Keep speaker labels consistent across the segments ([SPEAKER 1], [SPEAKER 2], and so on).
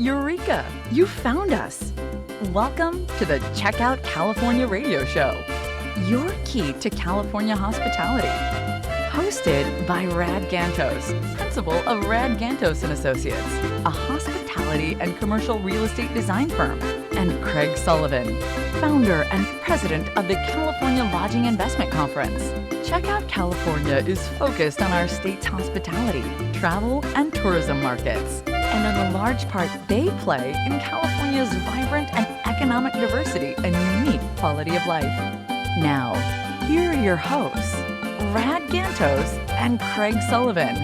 [SPEAKER 1] Eureka! You found us! Welcome to the Check Out California radio show, your key to California hospitality. Hosted by Rad Gantos, principal of Rad Gantos & Associates, a hospitality and commercial real estate design firm, and Craig Sullivan, founder and president of the California Lodging Investment Conference. Check Out California is focused on our state's hospitality, travel, and tourism markets, and on the large part they play in California's vibrant and economic diversity and unique quality of life. Now, here are your hosts, Rad Gantos and Craig Sullivan.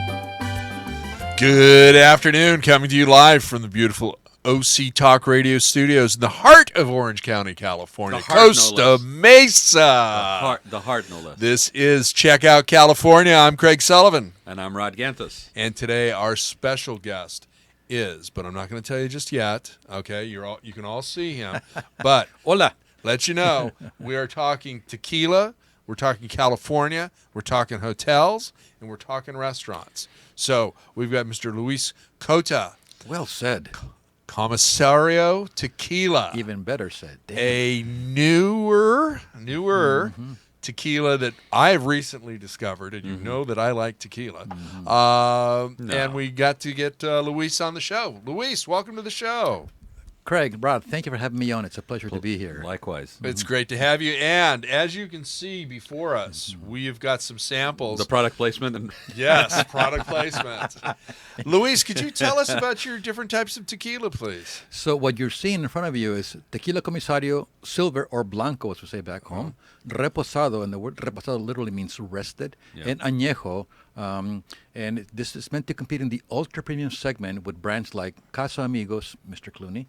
[SPEAKER 2] Good afternoon, coming to you live from the beautiful OC Talk Radio Studios in the heart of Orange County, California, Costa Mesa.
[SPEAKER 3] The heart, no less.
[SPEAKER 2] This is Check Out California. I'm Craig Sullivan.
[SPEAKER 3] And I'm Rod Gantos.
[SPEAKER 2] And today our special guest is, but I'm not going to tell you just yet, okay? You can all see him. But
[SPEAKER 3] Hola.
[SPEAKER 2] Let you know, we are talking tequila, we're talking California, we're talking hotels, and we're talking restaurants. So we've got Mr. Luis Cota.
[SPEAKER 4] Well said.
[SPEAKER 2] Comisario Tequila.
[SPEAKER 4] Even better said. Damn.
[SPEAKER 2] A newer tequila that I've recently discovered, and you know that I like tequila. And we got to get Luis on the show. Luis, welcome to the show.
[SPEAKER 4] Craig, Rod, thank you for having me on. It's a pleasure to be here.
[SPEAKER 3] Likewise.
[SPEAKER 2] It's great to have you. And as you can see before us, we've got some samples.
[SPEAKER 3] The product placement. And
[SPEAKER 2] Yes, product placement. Luis, could you tell us about your different types of tequila, please?
[SPEAKER 4] So what you're seeing in front of you is Tequila Comisario Silver or Blanco, as we say back home, Reposado, and the word reposado literally means rested, and Añejo. And this is meant to compete in the ultra-premium segment with brands like Casa Amigos, Mr. Clooney,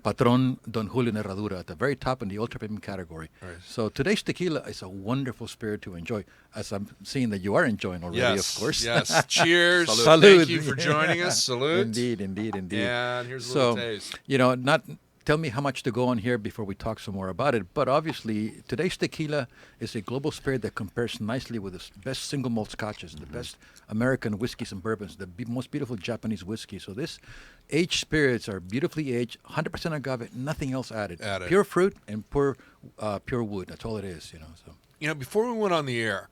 [SPEAKER 4] Patron, Don Julio Herradura at the very top in the ultra-premium category. Right. So today's tequila is a wonderful spirit to enjoy, as I'm seeing that you are enjoying already, of course.
[SPEAKER 2] Yes, cheers.
[SPEAKER 4] Salud.
[SPEAKER 2] Thank you for joining us. Salute.
[SPEAKER 4] Indeed.
[SPEAKER 2] And here's a little taste.
[SPEAKER 4] Not tell me how much to go on here before we talk some more about it, but obviously today's tequila is a global spirit that compares nicely with the best single malt scotches, the best American whiskeys and bourbons, the most beautiful Japanese whiskey. So this aged spirits are beautifully aged, 100% agave, nothing else added. Pure fruit and pure wood. That's all it is, So
[SPEAKER 2] before we went on the air,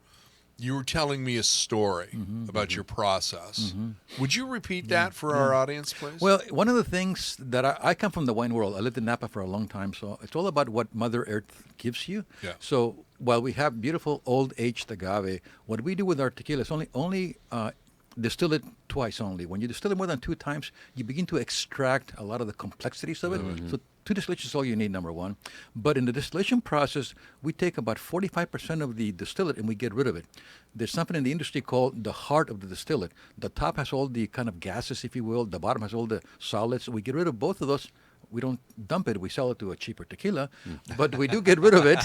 [SPEAKER 2] you were telling me a story about your process. Would you repeat that for our audience, please?
[SPEAKER 4] Well, one of the things that I come from the wine world. I lived in Napa for a long time, so it's all about what Mother Earth gives you.
[SPEAKER 2] Yeah.
[SPEAKER 4] So while we have beautiful old aged agave, what we do with our tequila is only distill it twice only. When you distill it more than 2 times, you begin to extract a lot of the complexities of it. So 2 distillations is all you need, number one. But in the distillation process, we take about 45% of the distillate and we get rid of it. There's something in the industry called the heart of the distillate. The top has all the kind of gases, if you will. The bottom has all the solids. We get rid of both of those. We don't dump it. We sell it to a cheaper tequila, but we do get rid of it,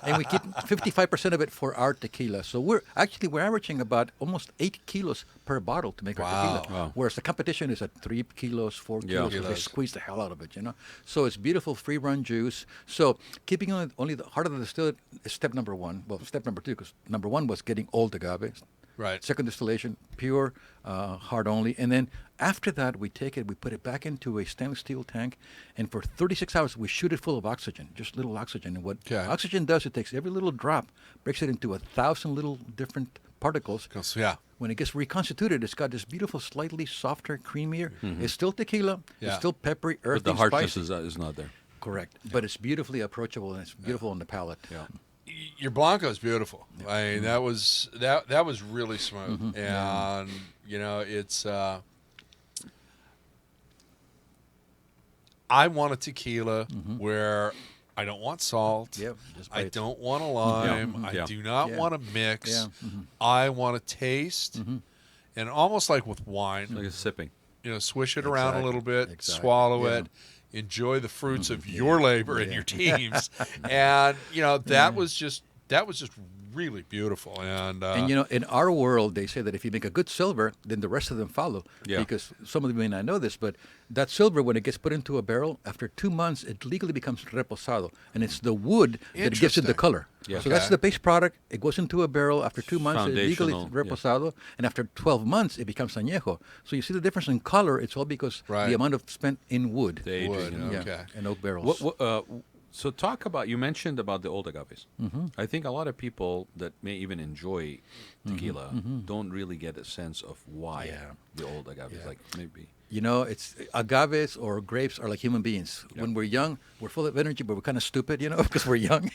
[SPEAKER 4] and we keep 55% of it for our tequila. So we're averaging about almost 8 kilos per bottle to make our tequila. Wow. Whereas the competition is at 3 kilos, 4 kilos. So they squeeze the hell out of it, So it's beautiful free run juice. So keeping only the heart of the distillate is step number 1. Well, step number 2, because number 1 was getting old agave.
[SPEAKER 2] Right.
[SPEAKER 4] Second distillation, pure, hard only. And then after that, we take it, we put it back into a stainless steel tank, and for 36 hours, we shoot it full of oxygen, just little oxygen. And what oxygen does, it takes every little drop, breaks it into 1,000 little different particles.
[SPEAKER 2] Yeah.
[SPEAKER 4] When it gets reconstituted, it's got this beautiful, slightly softer, creamier. It's still tequila. It's still peppery, earthy,
[SPEAKER 3] but the harshness
[SPEAKER 4] spicy.
[SPEAKER 3] is not there.
[SPEAKER 4] Correct. But it's beautifully approachable, and it's beautiful on the palate.
[SPEAKER 3] Yeah.
[SPEAKER 2] Your Blanco is beautiful. I mean, that was really smooth, and it's. I want a tequila where I don't want salt.
[SPEAKER 4] Yep,
[SPEAKER 2] I don't want a lime. I do not want to mix. I want to taste, and almost like with wine,
[SPEAKER 3] Like a sipping.
[SPEAKER 2] Swish it around a little bit, swallow it. Enjoy the fruits of your labor and your teams. And, that was just that was just really beautiful. And
[SPEAKER 4] you know, in our world, they say that if you make a good silver, then the rest of them follow.
[SPEAKER 3] Yeah.
[SPEAKER 4] Because some of you may not know this, but that silver, when it gets put into a barrel, after 2 months, it legally becomes reposado, and it's the wood that gives it the
[SPEAKER 2] Interesting.
[SPEAKER 4] color.
[SPEAKER 3] Yeah.
[SPEAKER 4] So that's
[SPEAKER 2] Okay.
[SPEAKER 4] the base product. It goes into a barrel. After 2 months, it legally
[SPEAKER 3] Foundational,
[SPEAKER 4] reposado, and after 12 months, it becomes añejo. So you see the difference in color. It's all because
[SPEAKER 2] Right.
[SPEAKER 4] the amount of spent in wood.
[SPEAKER 3] The aging,
[SPEAKER 2] Wood,
[SPEAKER 3] you know.
[SPEAKER 4] Yeah,
[SPEAKER 2] okay.
[SPEAKER 4] and oak barrels.
[SPEAKER 3] So talk about, you mentioned about the old agaves.
[SPEAKER 4] Mm-hmm.
[SPEAKER 3] I think a lot of people that may even enjoy tequila don't really get a sense of why
[SPEAKER 4] Yeah.
[SPEAKER 3] the old agaves.
[SPEAKER 4] Yeah.
[SPEAKER 3] Like maybe.
[SPEAKER 4] You know, it's agaves or grapes are like human beings. When we're young, we're full of energy, but we're kind of stupid, you know, because we're young.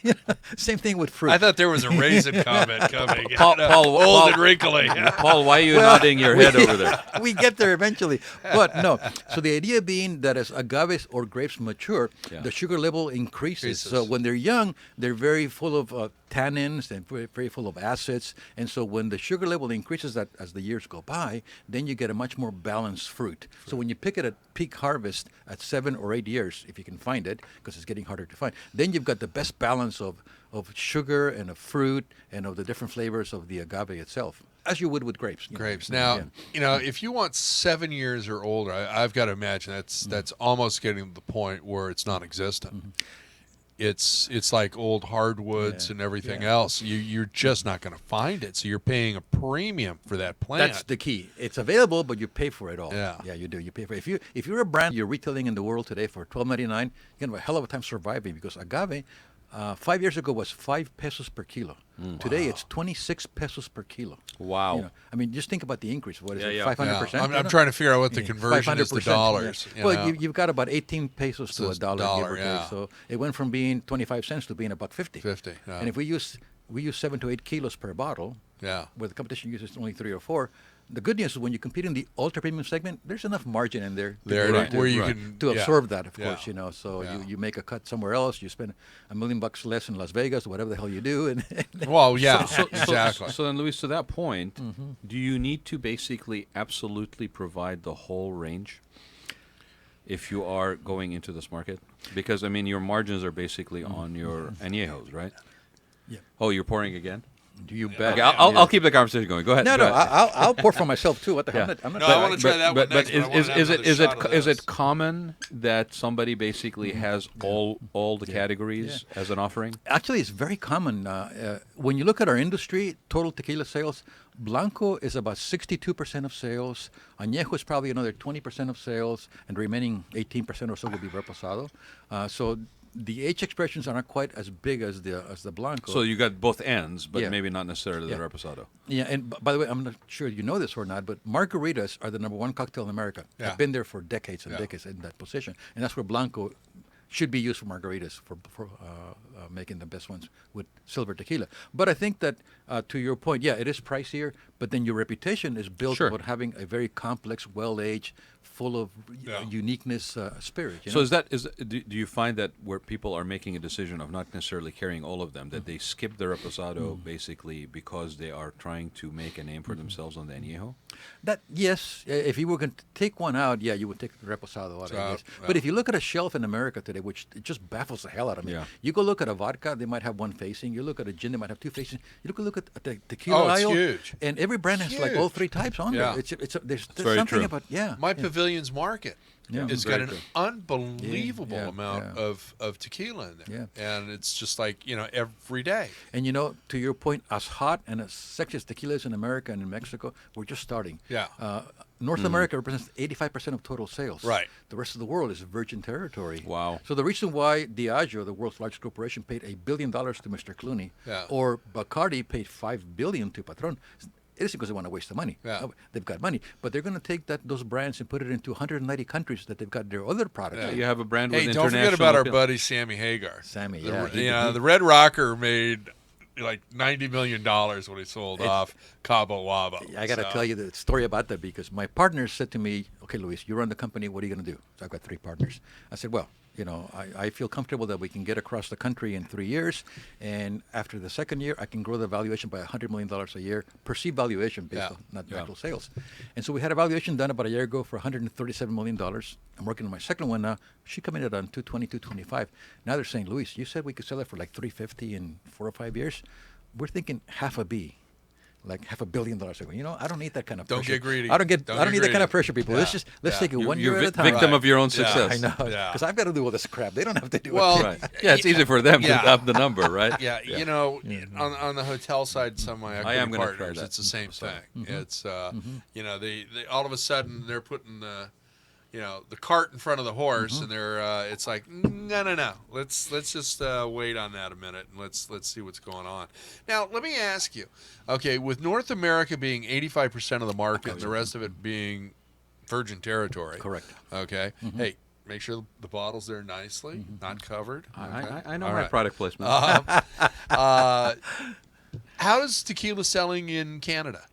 [SPEAKER 4] Same thing with fruit.
[SPEAKER 2] I thought there was a raisin comment coming.
[SPEAKER 3] Paul,
[SPEAKER 2] Old and wrinkly.
[SPEAKER 3] Paul, why are you nodding your head over there?
[SPEAKER 4] We get there eventually. But no. So the idea being that as agaves or grapes mature,
[SPEAKER 3] Yeah.
[SPEAKER 4] the sugar level increases. So when they're young, they're very full of tannins and very, very full of acids. And so when the sugar level increases that as the years go by, then you get a much more balanced fruit. So when you pick it at peak harvest at 7 or 8 years, if you can find it, because it's getting harder to find, then you've got the best balance of sugar and of fruit and of the different flavors of the agave itself, as you would with grapes. you know.
[SPEAKER 2] Grapes. Now,
[SPEAKER 4] Yeah.
[SPEAKER 2] you know, if you want 7 years or older, I've got to imagine that's almost getting to the point where it's non-existent. It's like old hardwoods
[SPEAKER 4] Yeah.
[SPEAKER 2] and everything
[SPEAKER 4] Yeah.
[SPEAKER 2] else. You're just not going to find it. So you're paying a premium for that plant.
[SPEAKER 4] That's the key. It's available, but you pay for it all.
[SPEAKER 2] Yeah.
[SPEAKER 4] Yeah, you do. You pay for it. If you're a brand you're retailing in the world today for $12.99, you're gonna have a hell of a time surviving because agave, 5 years ago was 5 pesos per kilo. Today it's 26 pesos per kilo.
[SPEAKER 3] Wow.
[SPEAKER 4] You know, I mean, just think about the increase. What is
[SPEAKER 3] Yeah,
[SPEAKER 4] it?
[SPEAKER 3] yeah.
[SPEAKER 4] 500%.
[SPEAKER 2] Yeah. I'm
[SPEAKER 4] you know?
[SPEAKER 2] trying to figure out what the
[SPEAKER 4] Yeah,
[SPEAKER 2] conversion is to
[SPEAKER 4] 500%,
[SPEAKER 2] dollars.
[SPEAKER 4] yeah.
[SPEAKER 2] you
[SPEAKER 4] Well,
[SPEAKER 2] know?
[SPEAKER 4] you've got about 18 pesos to
[SPEAKER 2] So
[SPEAKER 4] a
[SPEAKER 2] it's
[SPEAKER 4] dollar,
[SPEAKER 2] dollar,
[SPEAKER 4] give or
[SPEAKER 2] yeah.
[SPEAKER 4] take. So it went from being 25 cents to being about 50.
[SPEAKER 2] 50, yeah.
[SPEAKER 4] And if we use 7 to 8 kilos per bottle,
[SPEAKER 2] Yeah.
[SPEAKER 4] where the competition uses only 3 or 4. The good news is when you compete in the ultra premium segment, there's enough margin in there to,
[SPEAKER 2] There
[SPEAKER 4] be
[SPEAKER 2] it
[SPEAKER 4] able
[SPEAKER 2] is, where you
[SPEAKER 3] right.
[SPEAKER 2] can
[SPEAKER 4] to
[SPEAKER 2] yeah.
[SPEAKER 4] absorb that, of
[SPEAKER 2] Yeah.
[SPEAKER 4] course, you know. So
[SPEAKER 2] Yeah.
[SPEAKER 4] you make a cut somewhere else, you spend $1 million less in Las Vegas, whatever the hell you do, and
[SPEAKER 2] Well, yeah,
[SPEAKER 3] So,
[SPEAKER 2] exactly.
[SPEAKER 3] so then, Luis, to that point, do you need to basically absolutely provide the whole range if you are going into this market? Because, I mean, your margins are basically on your añejos, right?
[SPEAKER 4] Yeah.
[SPEAKER 3] Oh, you're pouring again?
[SPEAKER 4] you bet.
[SPEAKER 3] Okay, I'll keep the conversation going. Go ahead.
[SPEAKER 4] No,
[SPEAKER 3] go
[SPEAKER 4] no,
[SPEAKER 3] ahead.
[SPEAKER 4] I'll pour for myself too. What the hell?
[SPEAKER 3] Yeah.
[SPEAKER 4] I'm not
[SPEAKER 2] No,
[SPEAKER 4] shy.
[SPEAKER 2] I wanna try that one next, but I wanna have another shot of
[SPEAKER 3] is
[SPEAKER 2] this.
[SPEAKER 3] it common that somebody basically has all the categories as an offering?
[SPEAKER 4] Actually, it's very common. When you look at our industry, total tequila sales, Blanco is about 62% of sales. Añejo is probably another 20% of sales, and the remaining 18% or so will be reposado. So the age expressions are not quite as big as the Blanco.
[SPEAKER 3] So you got both ends, but
[SPEAKER 4] Yeah.
[SPEAKER 3] maybe not necessarily
[SPEAKER 4] Yeah.
[SPEAKER 3] the reposado.
[SPEAKER 4] Yeah, and by the way, I'm not sure you know this or not, but margaritas are the number one cocktail in America.
[SPEAKER 2] Yeah.
[SPEAKER 4] They've been there for decades and
[SPEAKER 2] Yeah.
[SPEAKER 4] decades in that position, and that's where Blanco should be used for margaritas for making the best ones with silver tequila. But I think that to your point, yeah, it is pricier, but then your reputation is built
[SPEAKER 3] Sure.
[SPEAKER 4] about having a very complex, well-aged, full of
[SPEAKER 2] Yeah.
[SPEAKER 4] uniqueness spirit. You
[SPEAKER 3] So
[SPEAKER 4] know?
[SPEAKER 3] do you find that where people are making a decision of not necessarily carrying all of them, that they skip the reposado basically because they are trying to make a name for themselves on the añejo?
[SPEAKER 4] That yes, if you were going to take one out, yeah, you would take the reposado out. I guess. But if you look at a shelf in America today, which it just baffles the hell out of me,
[SPEAKER 3] Yeah.
[SPEAKER 4] you go look at a vodka, they might have one facing. You look at a gin, they might have two facing. You look at the tequila
[SPEAKER 2] Oh, it's
[SPEAKER 4] aisle,
[SPEAKER 2] huge.
[SPEAKER 4] and every brand has like all
[SPEAKER 2] Huge.
[SPEAKER 4] three types on
[SPEAKER 2] Yeah.
[SPEAKER 4] there. There's
[SPEAKER 3] very
[SPEAKER 4] something
[SPEAKER 3] true.
[SPEAKER 4] about
[SPEAKER 2] My
[SPEAKER 4] yeah.
[SPEAKER 2] pavilion's market
[SPEAKER 4] Yeah.
[SPEAKER 2] has
[SPEAKER 3] Very
[SPEAKER 2] got an
[SPEAKER 3] true.
[SPEAKER 2] unbelievable
[SPEAKER 4] Yeah,
[SPEAKER 2] amount
[SPEAKER 4] yeah.
[SPEAKER 2] of tequila in there.
[SPEAKER 4] Yeah.
[SPEAKER 2] And it's just like, every day.
[SPEAKER 4] And to your point, as hot and as sexy as tequila is in America and in Mexico, we're just starting.
[SPEAKER 2] Yeah.
[SPEAKER 4] North America represents 85% of total sales.
[SPEAKER 2] Right.
[SPEAKER 4] The rest of the world is virgin territory.
[SPEAKER 3] Wow.
[SPEAKER 4] So the reason why Diageo, the world's largest corporation, paid $1 billion to Mr. Clooney,
[SPEAKER 2] Yeah.
[SPEAKER 4] or Bacardi paid $5 billion to Patron, it isn't because they want to waste the money.
[SPEAKER 2] Yeah.
[SPEAKER 4] No, they've got money, but they're going to take those brands and put it into 190 countries that they've got their other products.
[SPEAKER 2] Yeah.
[SPEAKER 3] You have a brand with
[SPEAKER 2] Hey, don't
[SPEAKER 3] international
[SPEAKER 2] forget about our
[SPEAKER 3] appeal.
[SPEAKER 2] buddy Sammy Hagar.
[SPEAKER 4] Sammy,
[SPEAKER 2] The,
[SPEAKER 4] yeah.
[SPEAKER 2] the Red Rocker made like $90 million when he sold off Cabo Wabo.
[SPEAKER 4] I got to
[SPEAKER 2] So,
[SPEAKER 4] tell you the story about that because my partner said to me okay, Luis, you run the company. What are you going to do? So I've got 3 partners. I said, well, I feel comfortable that we can get across the country in 3 years. And after the 2nd year, I can grow the valuation by $100 million a year, perceived valuation based on not actual sales. And so we had a valuation done about a year ago for $137 million. I'm working on my second one now. She came in at on 220, 225. Now they're saying, Luis, you said we could sell it for like 350 in 4 or 5 years. We're thinking half a B. Like $500 million. I go, I don't need that kind of pressure.
[SPEAKER 2] Don't get greedy.
[SPEAKER 4] I don't need that kind of pressure, people.
[SPEAKER 2] Yeah.
[SPEAKER 4] Let's take it one year
[SPEAKER 3] You're
[SPEAKER 4] at a time.
[SPEAKER 3] victim of your own
[SPEAKER 2] Yeah.
[SPEAKER 3] success.
[SPEAKER 4] I know,
[SPEAKER 2] Yeah.
[SPEAKER 4] because I've got to do all this crap. They don't have to do
[SPEAKER 2] Well,
[SPEAKER 4] it.
[SPEAKER 3] Right. Yeah, it's easy for them to
[SPEAKER 2] Yeah.
[SPEAKER 3] have the number, right?
[SPEAKER 2] Yeah, on the hotel side, some of my
[SPEAKER 3] I am
[SPEAKER 2] equity
[SPEAKER 3] gonna try
[SPEAKER 2] partners,
[SPEAKER 3] that.
[SPEAKER 2] it's the same thing. It's they all of a sudden they're putting the cart in front of the horse, and they're it's like no. Let's just wait on that a minute and let's see what's going on. Now let me ask you, okay, with North America being 85% of the market and the rest of it being virgin territory,
[SPEAKER 4] Correct.
[SPEAKER 2] Okay, hey. Make sure the bottle's there nicely, not covered. Okay?
[SPEAKER 3] I know
[SPEAKER 2] All
[SPEAKER 3] my
[SPEAKER 2] right.
[SPEAKER 3] product placement.
[SPEAKER 2] How is tequila selling in Canada?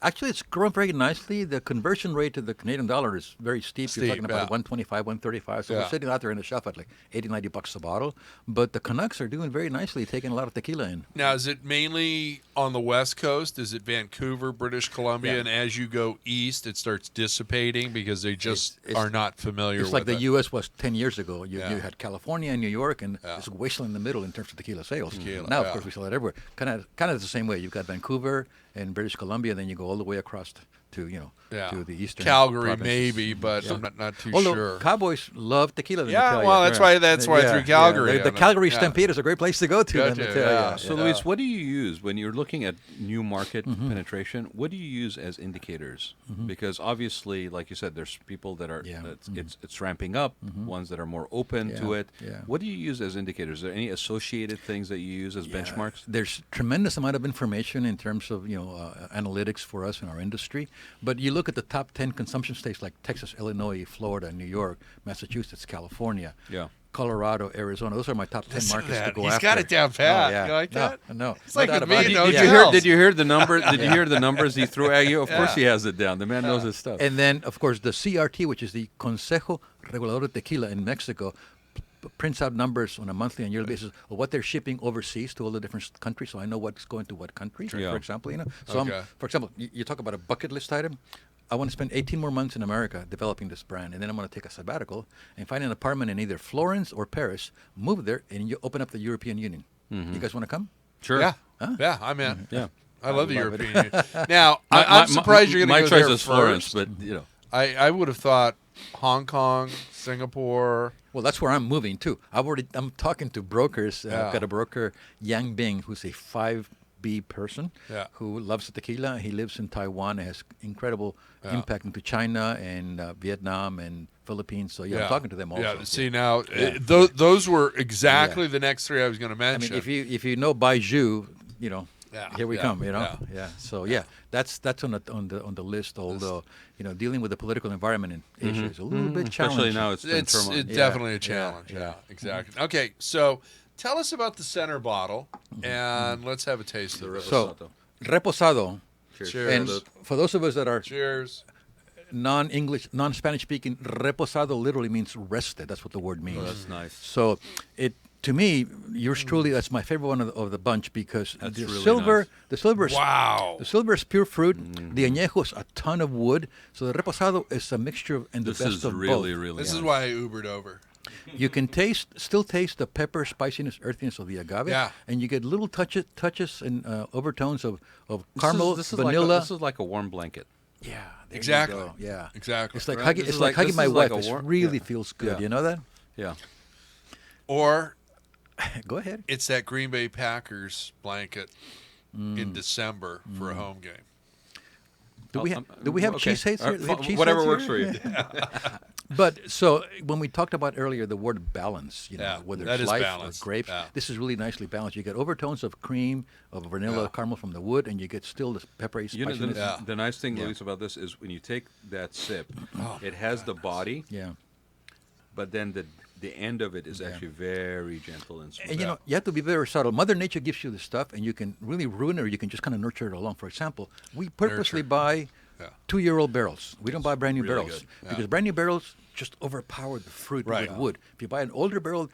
[SPEAKER 4] Actually, it's growing very nicely. The conversion rate to the Canadian dollar is very steep. You're talking about 125, 135. So we're sitting out there in the shelf at like $80, $90 a bottle. But the Canucks are doing very nicely, taking a lot of tequila in.
[SPEAKER 2] Now, is it mainly on the West Coast? Is it Vancouver, British Columbia?
[SPEAKER 4] Yeah.
[SPEAKER 2] And as you go east, it starts dissipating because they just are not familiar
[SPEAKER 4] It's
[SPEAKER 2] with
[SPEAKER 4] like the
[SPEAKER 2] it.
[SPEAKER 4] U.S. was 10 years ago. You
[SPEAKER 2] Yeah.
[SPEAKER 4] had California and New York, and it's a wasteland in the middle in terms of tequila sales.
[SPEAKER 2] Tequila,
[SPEAKER 4] Now,
[SPEAKER 2] yeah.
[SPEAKER 4] of course, we sell it everywhere. Kind of the same way. You've got Vancouver and British Columbia, then you go all the way across to the eastern
[SPEAKER 2] Calgary,
[SPEAKER 4] provinces.
[SPEAKER 2] maybe, but I'm not too
[SPEAKER 4] Although
[SPEAKER 2] sure.
[SPEAKER 4] Cowboys love tequila. let me
[SPEAKER 2] Yeah,
[SPEAKER 4] tell
[SPEAKER 2] well,
[SPEAKER 4] you.
[SPEAKER 2] that's why I threw Calgary.
[SPEAKER 4] The
[SPEAKER 2] in it.
[SPEAKER 4] Calgary
[SPEAKER 2] Yeah.
[SPEAKER 4] Stampede is a great place to go to.
[SPEAKER 2] Go
[SPEAKER 4] let me
[SPEAKER 2] to,
[SPEAKER 4] tell
[SPEAKER 2] yeah.
[SPEAKER 4] you.
[SPEAKER 3] So, Luis, what do you use when you're looking at new market
[SPEAKER 4] Mm-hmm.
[SPEAKER 3] penetration? What do you use as indicators? Because obviously, like you said, there's people that are
[SPEAKER 4] Yeah.
[SPEAKER 3] it's ramping up, ones that are more open to
[SPEAKER 4] Yeah.
[SPEAKER 3] it.
[SPEAKER 4] Yeah.
[SPEAKER 3] What do you use as indicators? Are there any associated things that you use as benchmarks?
[SPEAKER 4] There's tremendous amount of information in terms of analytics for us in our industry. But you look at the top 10 consumption states like Texas, Illinois, Florida, New York, Massachusetts, California,
[SPEAKER 3] Yeah.
[SPEAKER 4] Colorado, Arizona. Those are my top 10
[SPEAKER 2] Listen to
[SPEAKER 4] markets to
[SPEAKER 2] that.
[SPEAKER 4] go
[SPEAKER 2] He's
[SPEAKER 4] after.
[SPEAKER 2] got it down pat.
[SPEAKER 4] Oh, yeah.
[SPEAKER 2] You like that?
[SPEAKER 4] No.
[SPEAKER 2] It's like
[SPEAKER 4] No
[SPEAKER 2] with
[SPEAKER 4] doubt
[SPEAKER 2] me
[SPEAKER 4] about
[SPEAKER 2] and
[SPEAKER 4] it.
[SPEAKER 2] no
[SPEAKER 3] Did you
[SPEAKER 2] gels.
[SPEAKER 3] hear the number? Did you hear the numbers he threw at you? Of course, he has it down. The man knows his stuff.
[SPEAKER 4] And then, of course, the CRT, which is the Consejo Regulador de Tequila in Mexico, prints out numbers on a monthly and yearly basis of what they're shipping overseas to all the different countries, so I know what's going to what country,
[SPEAKER 3] Yeah.
[SPEAKER 4] for example. So,
[SPEAKER 2] Okay.
[SPEAKER 4] for example, you talk about a bucket list item. I want to spend 18 more months in America developing this brand, and then I'm going to take a sabbatical and find an apartment in either Florence or Paris, move there, and you open up the European Union. You guys want to come?
[SPEAKER 3] Sure.
[SPEAKER 2] Yeah, yeah, I'm in.
[SPEAKER 3] Yeah.
[SPEAKER 2] I love the
[SPEAKER 4] love it.
[SPEAKER 2] European Union. Now, I'm surprised you're going to
[SPEAKER 3] My
[SPEAKER 2] go
[SPEAKER 3] choice
[SPEAKER 2] there
[SPEAKER 3] is Florence,
[SPEAKER 2] first.
[SPEAKER 3] but
[SPEAKER 2] I would have thought Hong Kong, Singapore.
[SPEAKER 4] Well, that's where I'm moving too. I'm talking to brokers.
[SPEAKER 2] Yeah.
[SPEAKER 4] I've got a broker, Yang Bing, who's a 5B person
[SPEAKER 2] Yeah.
[SPEAKER 4] who loves the tequila. He lives in Taiwan and has incredible impact into China and Vietnam and Philippines. So I'm talking to them also.
[SPEAKER 2] Yeah, see now, those were exactly the next three I was going to
[SPEAKER 4] I
[SPEAKER 2] mention.
[SPEAKER 4] mean, if you know Baiju,
[SPEAKER 2] Yeah,
[SPEAKER 4] here we
[SPEAKER 2] yeah,
[SPEAKER 4] come.
[SPEAKER 2] yeah.
[SPEAKER 4] So that's on the list. Although dealing with the political environment in Asia is a little bit challenging.
[SPEAKER 3] especially now it's been turmoil.
[SPEAKER 2] It's definitely a challenge.
[SPEAKER 4] yeah.
[SPEAKER 2] Yeah, exactly. Okay, so tell us about the center bottle, and let's have a taste of it.
[SPEAKER 4] So reposado.
[SPEAKER 2] Cheers.
[SPEAKER 4] And for those of us that are
[SPEAKER 2] Cheers.
[SPEAKER 4] non-English, non-Spanish speaking, reposado literally means rested. That's what the word means.
[SPEAKER 3] Oh, that's nice.
[SPEAKER 4] So to me, yours truly, that's my favorite one of the bunch because
[SPEAKER 3] That's
[SPEAKER 4] the
[SPEAKER 3] really
[SPEAKER 4] silver,
[SPEAKER 3] nice.
[SPEAKER 4] the silver, is,
[SPEAKER 2] Wow.
[SPEAKER 4] the silver is pure fruit. The añejo is a ton of wood. So the reposado is a mixture of and
[SPEAKER 3] This
[SPEAKER 4] the best
[SPEAKER 3] is
[SPEAKER 4] of
[SPEAKER 3] really,
[SPEAKER 4] both.
[SPEAKER 3] really
[SPEAKER 2] This is
[SPEAKER 3] nice.
[SPEAKER 2] why I Ubered over.
[SPEAKER 4] You can still taste the pepper, spiciness, earthiness of the agave.
[SPEAKER 2] Yeah.
[SPEAKER 4] And you get little touches and overtones of caramel,
[SPEAKER 3] This is
[SPEAKER 4] vanilla.
[SPEAKER 3] this is like a warm blanket.
[SPEAKER 4] Yeah, there you
[SPEAKER 2] Exactly.
[SPEAKER 4] go. Yeah,
[SPEAKER 2] Exactly.
[SPEAKER 4] It's like
[SPEAKER 3] Right?
[SPEAKER 4] hugging.
[SPEAKER 3] This
[SPEAKER 4] It's
[SPEAKER 3] is
[SPEAKER 4] like
[SPEAKER 3] like-
[SPEAKER 4] hugging
[SPEAKER 3] this
[SPEAKER 4] my
[SPEAKER 3] is like
[SPEAKER 4] wife.
[SPEAKER 3] a
[SPEAKER 4] It
[SPEAKER 3] warm-
[SPEAKER 4] really
[SPEAKER 3] yeah.
[SPEAKER 4] feels good.
[SPEAKER 3] Yeah.
[SPEAKER 4] You know that?
[SPEAKER 3] Yeah.
[SPEAKER 2] Or
[SPEAKER 4] Go ahead.
[SPEAKER 2] it's that Green Bay Packers blanket in December for a home game.
[SPEAKER 4] Do we have
[SPEAKER 3] okay.
[SPEAKER 4] cheese heads here? Do we have cheese
[SPEAKER 3] Whatever
[SPEAKER 4] heads
[SPEAKER 3] works
[SPEAKER 4] here?
[SPEAKER 3] for you.
[SPEAKER 4] But so when we talked about earlier the word balance,
[SPEAKER 2] Yeah,
[SPEAKER 4] whether
[SPEAKER 2] that
[SPEAKER 4] it's
[SPEAKER 2] is
[SPEAKER 4] life
[SPEAKER 2] balanced.
[SPEAKER 4] or grapes,
[SPEAKER 2] Yeah.
[SPEAKER 4] this is really nicely balanced. You get overtones of cream, of vanilla,
[SPEAKER 2] Yeah.
[SPEAKER 4] caramel from the wood, and you get still the peppery
[SPEAKER 3] You know,
[SPEAKER 4] spiciness.
[SPEAKER 3] the nice thing,
[SPEAKER 4] Yeah.
[SPEAKER 3] Luis, about this is when you take that sip, it has the body,
[SPEAKER 4] Yeah.
[SPEAKER 3] but then the end of it is actually very gentle and smooth.
[SPEAKER 4] And you have to be very subtle. Mother Nature gives you the stuff, and you can really ruin it, or you can just kind of nurture it along. For example, we purposely buy
[SPEAKER 2] Yeah.
[SPEAKER 4] 2-year-old barrels. We don't buy brand new
[SPEAKER 3] really
[SPEAKER 4] barrels
[SPEAKER 3] good.
[SPEAKER 4] because brand new barrels just overpower the fruit
[SPEAKER 2] Right.
[SPEAKER 4] with wood. If you buy an older barrel,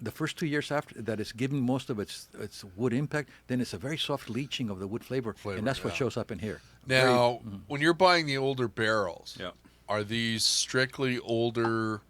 [SPEAKER 4] the first 2 years after that is giving most of its wood impact, then it's a very soft leaching of the wood flavor, and that's what
[SPEAKER 2] yeah.
[SPEAKER 4] shows up in here.
[SPEAKER 2] Now, when you're buying the older barrels,
[SPEAKER 3] Yeah.
[SPEAKER 2] are these strictly older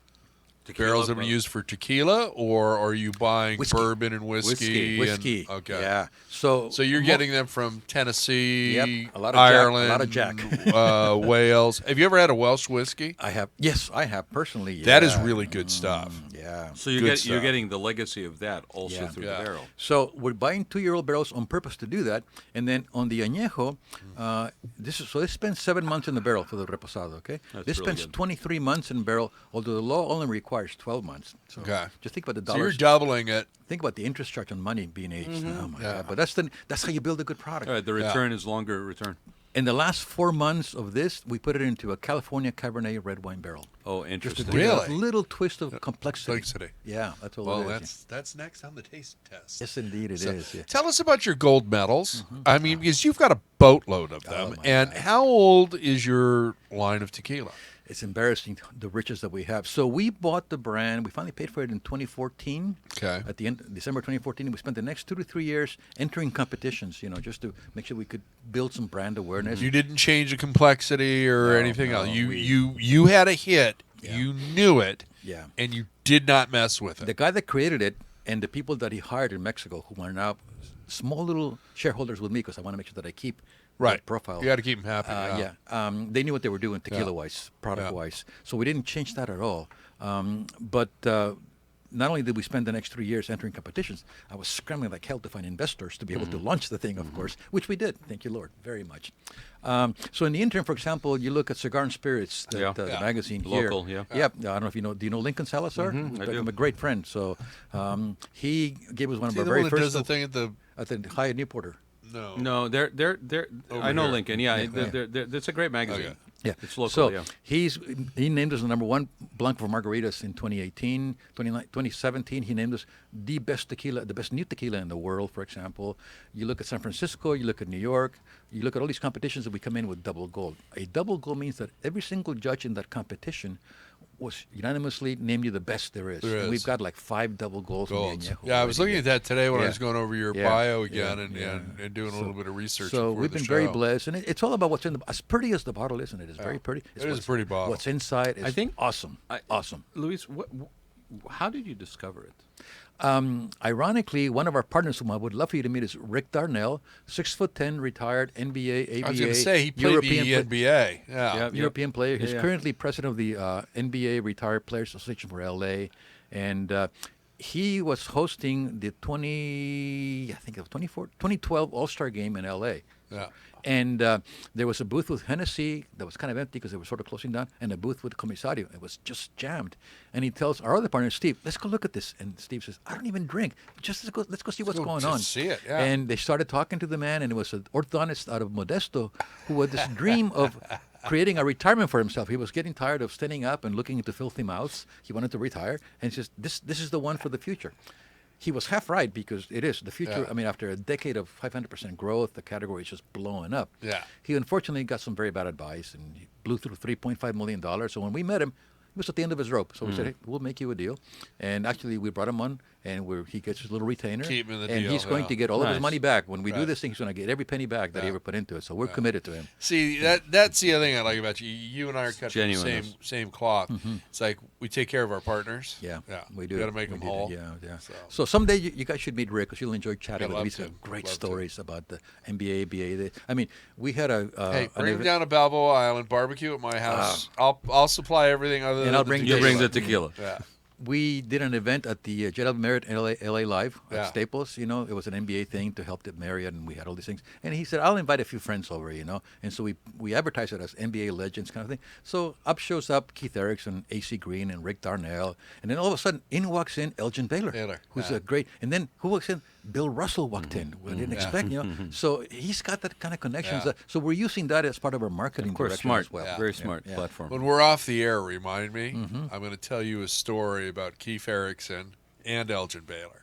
[SPEAKER 3] Tequila,
[SPEAKER 2] barrels that were used for tequila, or are you buying
[SPEAKER 4] Whiskey.
[SPEAKER 2] bourbon and whiskey?
[SPEAKER 4] Whiskey.
[SPEAKER 2] Okay.
[SPEAKER 4] Yeah. So
[SPEAKER 2] You're getting them from Tennessee,
[SPEAKER 4] Yep, a lot of Jack, a
[SPEAKER 2] Ireland,
[SPEAKER 4] lot of Jack.
[SPEAKER 2] Wales. Have you ever had a Welsh whiskey?
[SPEAKER 4] I have. Yes, I have personally. Yeah.
[SPEAKER 2] That is really good stuff.
[SPEAKER 4] Yeah.
[SPEAKER 3] So
[SPEAKER 2] Good
[SPEAKER 3] you're
[SPEAKER 2] stuff.
[SPEAKER 3] getting the legacy of that also
[SPEAKER 4] Yeah.
[SPEAKER 3] through
[SPEAKER 2] Yeah.
[SPEAKER 3] the barrel.
[SPEAKER 4] So we're buying 2-year-old barrels on purpose to do that, and then on the añejo, this spends 7 months in the barrel for the reposado. Okay,
[SPEAKER 3] That's
[SPEAKER 4] this
[SPEAKER 3] really
[SPEAKER 4] spends
[SPEAKER 3] good.
[SPEAKER 4] 23 months in barrel, although the law only requires 12 months. So
[SPEAKER 2] Okay.
[SPEAKER 4] just think about the
[SPEAKER 2] So you're
[SPEAKER 4] dollars.
[SPEAKER 2] doubling it.
[SPEAKER 4] Think about the interest charge on money being aged. Oh my
[SPEAKER 2] Yeah.
[SPEAKER 4] God! But that's how you build a good product.
[SPEAKER 3] All right, the return is longer return.
[SPEAKER 4] In the last 4 months of this, we put it into a California Cabernet red wine barrel.
[SPEAKER 3] Oh,
[SPEAKER 4] Just to
[SPEAKER 3] interesting.
[SPEAKER 4] give it
[SPEAKER 2] Really?
[SPEAKER 4] a little twist of complexity.
[SPEAKER 2] Complexity.
[SPEAKER 4] Yeah, that's all
[SPEAKER 2] Well,
[SPEAKER 4] it is.
[SPEAKER 2] that's next on the taste test.
[SPEAKER 4] Yes, indeed it is.
[SPEAKER 2] So,
[SPEAKER 4] Yeah.
[SPEAKER 2] tell us about your gold medals. I mean, because you've got a boatload of them.
[SPEAKER 4] my
[SPEAKER 2] And how old is your line of tequila?
[SPEAKER 4] It's embarrassing the riches that we have. So we bought the brand. We finally paid for it in 2014.
[SPEAKER 2] Okay.
[SPEAKER 4] At the end, December 2014, we spent the next 2 to 3 years entering competitions. Just to make sure we could build some brand awareness.
[SPEAKER 2] You didn't change the complexity or
[SPEAKER 4] No,
[SPEAKER 2] anything
[SPEAKER 4] no,
[SPEAKER 2] else. You
[SPEAKER 4] we-
[SPEAKER 2] you had a hit.
[SPEAKER 4] Yeah.
[SPEAKER 2] You knew it.
[SPEAKER 4] Yeah.
[SPEAKER 2] And you did not mess with it.
[SPEAKER 4] The guy that created it and the people that he hired in Mexico, who are now small little shareholders with me, because I want to make sure that I keep
[SPEAKER 2] Right.
[SPEAKER 4] that profile.
[SPEAKER 2] You got to keep them happy.
[SPEAKER 4] They knew what they were doing tequila-wise, product-wise. So we didn't change that at all. But not only did we spend the next 3 years entering competitions, I was scrambling like hell to find investors to be able to launch the thing, of course, which we did. Thank you, Lord, very much. So in the interim, for example, you look at Cigar and Spirits, the magazine here.
[SPEAKER 3] Local, yeah.
[SPEAKER 4] Yeah, I don't know if you know. Do you know Lincoln Salazar? He's
[SPEAKER 3] I do.
[SPEAKER 4] become a great friend. So he gave us one
[SPEAKER 2] Is
[SPEAKER 4] of
[SPEAKER 2] he
[SPEAKER 4] our
[SPEAKER 2] the
[SPEAKER 4] very
[SPEAKER 2] one that does
[SPEAKER 4] first
[SPEAKER 2] the thing at the
[SPEAKER 4] at the Hyatt Newporter.
[SPEAKER 2] no.
[SPEAKER 3] No, they're. I know
[SPEAKER 2] here.
[SPEAKER 3] Lincoln. Yeah, it's a great magazine.
[SPEAKER 2] Okay.
[SPEAKER 4] Yeah,
[SPEAKER 3] It's local,
[SPEAKER 4] So
[SPEAKER 3] yeah.
[SPEAKER 4] he named us the number one Blanco for margaritas in 2018, 2017. He named us the best tequila, the best new tequila in the world. For example, you look at San Francisco, you look at New York, you look at all these competitions that we come in with double gold. A double gold means that every single judge in that competition was unanimously named you the best there is.
[SPEAKER 2] There
[SPEAKER 4] And
[SPEAKER 2] is.
[SPEAKER 4] we've got like 5 double golds. in the
[SPEAKER 2] Golds.
[SPEAKER 4] Añejo
[SPEAKER 2] Yeah, I was
[SPEAKER 4] already.
[SPEAKER 2] looking at that today when I
[SPEAKER 4] Yeah.
[SPEAKER 2] was going over your
[SPEAKER 4] Yeah.
[SPEAKER 2] bio again
[SPEAKER 4] Yeah.
[SPEAKER 2] and doing a little bit of research.
[SPEAKER 4] So
[SPEAKER 2] before
[SPEAKER 4] we've
[SPEAKER 2] the
[SPEAKER 4] been very
[SPEAKER 2] show.
[SPEAKER 4] blessed, and it's all about what's in the. As pretty as the bottle is, and it is very pretty.
[SPEAKER 2] It is a
[SPEAKER 4] what's-
[SPEAKER 2] pretty bottle.
[SPEAKER 4] What's inside is
[SPEAKER 3] I think-
[SPEAKER 4] awesome. Awesome.
[SPEAKER 3] Luis, how did you discover it?
[SPEAKER 4] Ironically, one of our partners, whom I would love for you to meet, is Rick Darnell, 6'10", retired NBA, ABA.
[SPEAKER 2] I was going to say he played
[SPEAKER 4] European
[SPEAKER 2] the NBA. Yeah.
[SPEAKER 3] Yeah.
[SPEAKER 4] European player. He's
[SPEAKER 3] Yeah.
[SPEAKER 4] currently president of the NBA Retired Players Association for LA, and he was hosting the 2012 All-Star Game in LA.
[SPEAKER 2] Yeah.
[SPEAKER 4] And there was a booth with Hennessy that was kind of empty because they were sort of closing down, and a booth with Comisario. It was just jammed. And he tells our other partner, Steve, let's go look at this. And Steve says, I don't even drink. Just let's go see what's
[SPEAKER 2] go
[SPEAKER 4] going
[SPEAKER 2] just
[SPEAKER 4] on.
[SPEAKER 2] see it, yeah.
[SPEAKER 4] And they started talking to the man, and it was an orthodontist out of Modesto who had this dream of creating a retirement for himself. He was getting tired of standing up and looking into filthy mouths. He wanted to retire, and he says, this is the one for the future. He was half right, because it is the future.
[SPEAKER 2] Yeah.
[SPEAKER 4] I mean, after a decade of 500% growth, the category is just blowing up.
[SPEAKER 2] Yeah.
[SPEAKER 4] He unfortunately got some very bad advice, and he blew through $3.5 million. So when we met him, he was at the end of his rope. So we said, hey, we'll make you a deal. And actually, we brought him on, and he gets his little retainer.
[SPEAKER 2] Keep him in the
[SPEAKER 4] and
[SPEAKER 2] deal,
[SPEAKER 4] he's going
[SPEAKER 2] yeah.
[SPEAKER 4] to get all of his
[SPEAKER 3] Nice.
[SPEAKER 4] money back. When we do
[SPEAKER 2] Right.
[SPEAKER 4] this thing, he's going to get every penny back that he ever put into it. So we're committed to him.
[SPEAKER 2] See, that's the other thing I like about you. You and I are cut from the
[SPEAKER 3] Genuineness.
[SPEAKER 2] same cloth. It's like we take care of our partners.
[SPEAKER 4] Yeah, we do.
[SPEAKER 2] We got to make
[SPEAKER 4] We
[SPEAKER 2] them
[SPEAKER 4] do.
[SPEAKER 2] whole.
[SPEAKER 4] Yeah.
[SPEAKER 2] So.
[SPEAKER 4] So someday you guys should meet Rick, because you'll enjoy chatting
[SPEAKER 2] I'd
[SPEAKER 4] with him.
[SPEAKER 2] love
[SPEAKER 4] He's
[SPEAKER 2] to.
[SPEAKER 4] got great
[SPEAKER 2] Love to.
[SPEAKER 4] stories about the NBA, ABA. I mean, we had a
[SPEAKER 2] Hey,
[SPEAKER 4] an
[SPEAKER 2] bring them
[SPEAKER 4] event-
[SPEAKER 2] down to Balboa Island, barbecue at my house. I'll supply everything other
[SPEAKER 4] And
[SPEAKER 2] than
[SPEAKER 4] I'll
[SPEAKER 2] the
[SPEAKER 4] bring
[SPEAKER 3] You
[SPEAKER 2] tequila.
[SPEAKER 3] bring the tequila.
[SPEAKER 2] Yeah.
[SPEAKER 4] We did an event at the Jeddah Marriott LA Live
[SPEAKER 2] Yeah.
[SPEAKER 4] at Staples. It was an NBA thing to help the Marriott, and we had all these things. And he said, I'll invite a few friends over, And so we advertised it as NBA Legends kind of thing. So up shows up Keith Erickson, AC Green, and Rick Darnell. And then all of a sudden, in walks in Elgin Baylor, who's
[SPEAKER 2] yeah.
[SPEAKER 4] a great. And then who walks in? Bill Russell walked in. We didn't expect, So he's got that kind of connections.
[SPEAKER 2] Yeah.
[SPEAKER 4] So we're using that as part of our marketing
[SPEAKER 3] Of course,
[SPEAKER 4] direction
[SPEAKER 3] smart.
[SPEAKER 4] as well.
[SPEAKER 2] Yeah.
[SPEAKER 3] Very smart
[SPEAKER 4] Yeah.
[SPEAKER 3] platform.
[SPEAKER 2] When we're off the air, remind me. I'm going to tell you a story about Keith Erickson and Elgin Baylor.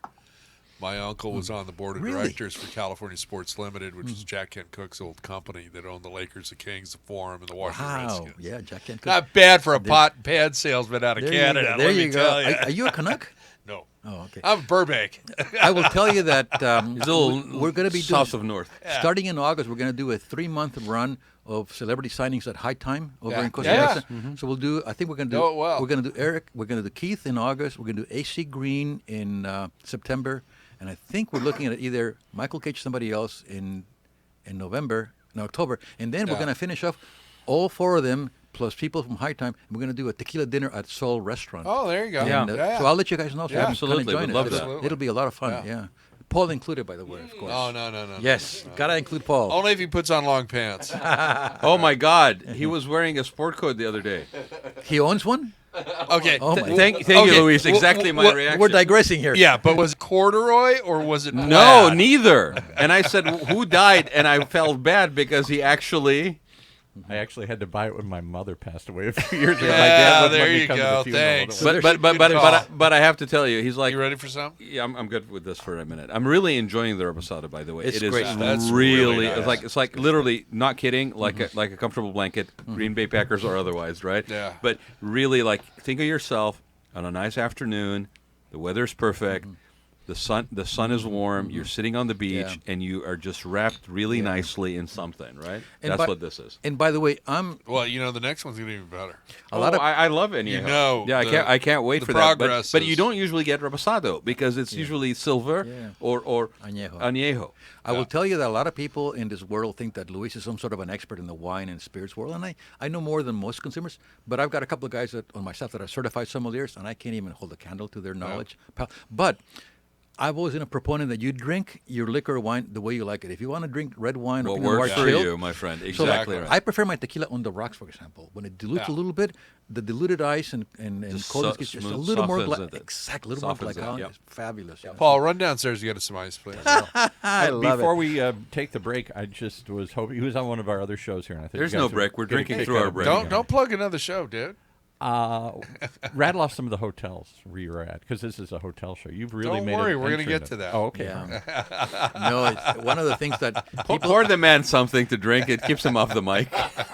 [SPEAKER 2] My uncle was on the board of
[SPEAKER 4] Really?
[SPEAKER 2] directors for California Sports Limited, which is Jack Kent Cook's old company that owned the Lakers, the Kings, the Forum, and the Washington
[SPEAKER 4] Wow.
[SPEAKER 2] Redskins.
[SPEAKER 4] Yeah, Jack Kent Cook.
[SPEAKER 2] Not bad for a pot and pad salesman out of
[SPEAKER 4] There
[SPEAKER 2] Canada.
[SPEAKER 4] you go. There
[SPEAKER 2] let me
[SPEAKER 4] you go.
[SPEAKER 2] tell you.
[SPEAKER 4] Are you a Canuck?
[SPEAKER 2] No.
[SPEAKER 4] Oh, okay.
[SPEAKER 2] I'm Burbank.
[SPEAKER 4] I will tell you that
[SPEAKER 3] It's a little
[SPEAKER 4] we're going to be
[SPEAKER 3] south
[SPEAKER 4] doing,
[SPEAKER 3] of north.
[SPEAKER 4] starting in August, we're going to do a 3-month run of celebrity signings at High Time over
[SPEAKER 2] Yeah.
[SPEAKER 4] in Costa
[SPEAKER 2] Yeah.
[SPEAKER 4] Rica. So we'll do. I think we're going to
[SPEAKER 2] Do
[SPEAKER 4] do.
[SPEAKER 2] it well.
[SPEAKER 4] We're going to do Eric. We're going to do Keith in August. We're going to do AC Green in September, and I think we're looking at either Michael Cage, somebody else in October, and then we're
[SPEAKER 2] Yeah.
[SPEAKER 4] going to finish off all 4 of them plus people from High Time. And we're going to do a tequila dinner at Soul Restaurant.
[SPEAKER 2] Oh, there you go.
[SPEAKER 3] Yeah.
[SPEAKER 4] And,
[SPEAKER 2] Yeah.
[SPEAKER 4] So I'll let you guys know. So
[SPEAKER 2] Yeah.
[SPEAKER 4] you can
[SPEAKER 3] Absolutely.
[SPEAKER 4] Come and
[SPEAKER 3] Would
[SPEAKER 4] join
[SPEAKER 3] love
[SPEAKER 4] us.
[SPEAKER 3] that.
[SPEAKER 4] It'll be a lot of fun.
[SPEAKER 2] Yeah.
[SPEAKER 4] Yeah. Paul included, by the way, of course.
[SPEAKER 2] Oh, no.
[SPEAKER 4] Yes, gotta include Paul.
[SPEAKER 2] Only if he puts on long pants.
[SPEAKER 3] Oh my God, he was wearing a sport coat the other day.
[SPEAKER 4] He owns one.
[SPEAKER 2] Okay.
[SPEAKER 4] Oh my.
[SPEAKER 3] Thank
[SPEAKER 2] Okay.
[SPEAKER 3] you, Luis. Exactly my reaction.
[SPEAKER 4] We're digressing here.
[SPEAKER 2] Yeah, but was it corduroy or was it
[SPEAKER 3] No,
[SPEAKER 2] plaid?
[SPEAKER 3] neither. And I said, "Who died?" And I felt bad because he actually.
[SPEAKER 5] I actually had to buy it when my mother passed away a few years ago.
[SPEAKER 2] Yeah,
[SPEAKER 5] My dad wouldn't
[SPEAKER 2] there
[SPEAKER 5] let me
[SPEAKER 2] you
[SPEAKER 5] come to
[SPEAKER 2] go.
[SPEAKER 5] the funeral.
[SPEAKER 2] Thanks.
[SPEAKER 4] So
[SPEAKER 3] But
[SPEAKER 4] there's-
[SPEAKER 3] but
[SPEAKER 2] good call.
[SPEAKER 3] but I have to tell you, he's like.
[SPEAKER 2] You ready for some?
[SPEAKER 3] Yeah, I'm good with this for a minute. I'm really enjoying the reposado, by the way.
[SPEAKER 4] It's
[SPEAKER 3] It is
[SPEAKER 4] great.
[SPEAKER 2] That's
[SPEAKER 3] really,
[SPEAKER 2] really nice.
[SPEAKER 3] it's like literally not kidding, like a comfortable blanket, Green Bay Packers or otherwise, right?
[SPEAKER 2] Yeah.
[SPEAKER 3] But really, like think of yourself on a nice afternoon, the weather's perfect, the sun is warm, you're sitting on the beach,
[SPEAKER 4] Yeah.
[SPEAKER 3] and you are just wrapped really nicely in something, right?
[SPEAKER 4] And
[SPEAKER 3] That's
[SPEAKER 4] by-
[SPEAKER 3] what this is.
[SPEAKER 4] And by the way, I'm
[SPEAKER 2] Well, the next one's going to be even better.
[SPEAKER 4] a lot of.
[SPEAKER 3] I love it.
[SPEAKER 2] You know
[SPEAKER 3] yeah,
[SPEAKER 2] the-
[SPEAKER 3] I can't wait
[SPEAKER 2] the
[SPEAKER 3] for that.
[SPEAKER 2] progress
[SPEAKER 3] But you
[SPEAKER 2] is-
[SPEAKER 3] don't usually get reposado because it's usually silver
[SPEAKER 4] Yeah.
[SPEAKER 3] or
[SPEAKER 4] Añejo.
[SPEAKER 3] añejo.
[SPEAKER 4] I will tell you that a lot of people in this world think that Luis is some sort of an expert in the wine and spirits world, and I know more than most consumers. But I've got a couple of guys on my staff that are certified sommeliers, and I can't even hold a candle to their knowledge. But I've always been a proponent that you drink your liquor or wine the way you like it. If you want to drink red wine or
[SPEAKER 3] What
[SPEAKER 4] Pinot Noir
[SPEAKER 3] works for
[SPEAKER 4] chilled,
[SPEAKER 3] you, my friend?
[SPEAKER 4] so
[SPEAKER 3] Exactly
[SPEAKER 2] like,
[SPEAKER 3] right.
[SPEAKER 4] I prefer my tequila on the rocks, for example. When it dilutes
[SPEAKER 2] Yeah.
[SPEAKER 4] a little bit, the diluted ice and
[SPEAKER 3] Just
[SPEAKER 4] cold
[SPEAKER 3] so-
[SPEAKER 4] gets just a
[SPEAKER 3] smooth,
[SPEAKER 4] little more
[SPEAKER 3] softens it.
[SPEAKER 4] exact, a little more
[SPEAKER 3] Softens it,
[SPEAKER 4] glycolic.
[SPEAKER 3] yep.
[SPEAKER 4] It's fabulous. Yeah.
[SPEAKER 2] Paul, run downstairs to get us some ice, please.
[SPEAKER 4] I love
[SPEAKER 5] Before
[SPEAKER 4] it.
[SPEAKER 5] we take the break, I just was hoping he was on one of our other shows here. And I think
[SPEAKER 3] There's
[SPEAKER 5] you guys
[SPEAKER 3] no
[SPEAKER 5] would
[SPEAKER 3] break. We're
[SPEAKER 5] get a
[SPEAKER 3] drinking
[SPEAKER 5] kick
[SPEAKER 3] through
[SPEAKER 5] out
[SPEAKER 3] our
[SPEAKER 5] of
[SPEAKER 3] break.
[SPEAKER 5] bringing
[SPEAKER 2] Don't
[SPEAKER 5] him.
[SPEAKER 2] plug another show, dude.
[SPEAKER 5] Rattle off some of the hotels where you're at, because this is a hotel show. You've really
[SPEAKER 2] Don't
[SPEAKER 5] made.
[SPEAKER 2] worry,
[SPEAKER 5] an
[SPEAKER 2] we're gonna
[SPEAKER 5] entry
[SPEAKER 2] get
[SPEAKER 5] into-
[SPEAKER 2] to that.
[SPEAKER 5] Oh, okay.
[SPEAKER 4] Yeah. No, it's one of the things that
[SPEAKER 3] Pour the man something to drink. It keeps him off the mic.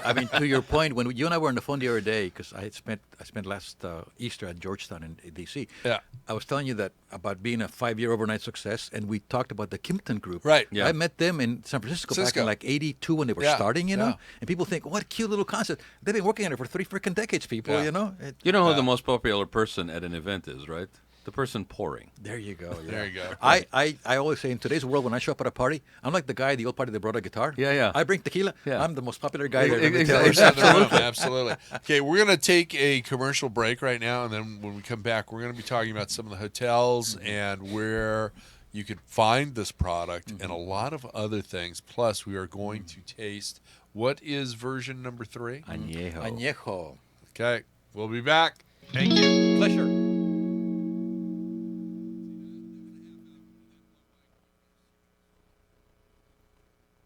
[SPEAKER 4] I mean, to your point, when you and I were on the phone the other day, because I spent last Easter at Georgetown in D.C.
[SPEAKER 2] Yeah.
[SPEAKER 4] I was telling you that about being a 5-year overnight success, and we talked about the Kimpton Group.
[SPEAKER 2] Right.
[SPEAKER 3] Yeah.
[SPEAKER 4] I met them in San Francisco back
[SPEAKER 2] Cisco.
[SPEAKER 4] in like '82 when they were
[SPEAKER 2] Yeah,
[SPEAKER 4] starting, you know.
[SPEAKER 2] yeah.
[SPEAKER 4] And people think, what a cute little concept. They've been working on it for 3 freaking decades, people.
[SPEAKER 2] Yeah.
[SPEAKER 4] You know.
[SPEAKER 3] You know who the most popular person at an event is, right? The person pouring.
[SPEAKER 4] There you go. Yeah.
[SPEAKER 2] There you go.
[SPEAKER 4] I always say in today's world, when I show up at a party, I'm like the guy at the old party that brought a guitar.
[SPEAKER 3] Yeah, yeah.
[SPEAKER 4] I bring tequila.
[SPEAKER 3] Yeah.
[SPEAKER 4] I'm the most popular guy there.
[SPEAKER 3] Exactly.
[SPEAKER 2] First in the room, absolutely. Okay, we're going to take a commercial break right now, and then when we come back, we're going to be talking about some of the hotels and where you could find this product and a lot of other things. Plus, we are going to taste what is version number 3.
[SPEAKER 3] Añejo.
[SPEAKER 4] Añejo.
[SPEAKER 2] Okay, we'll be back. Thank you.
[SPEAKER 4] Pleasure.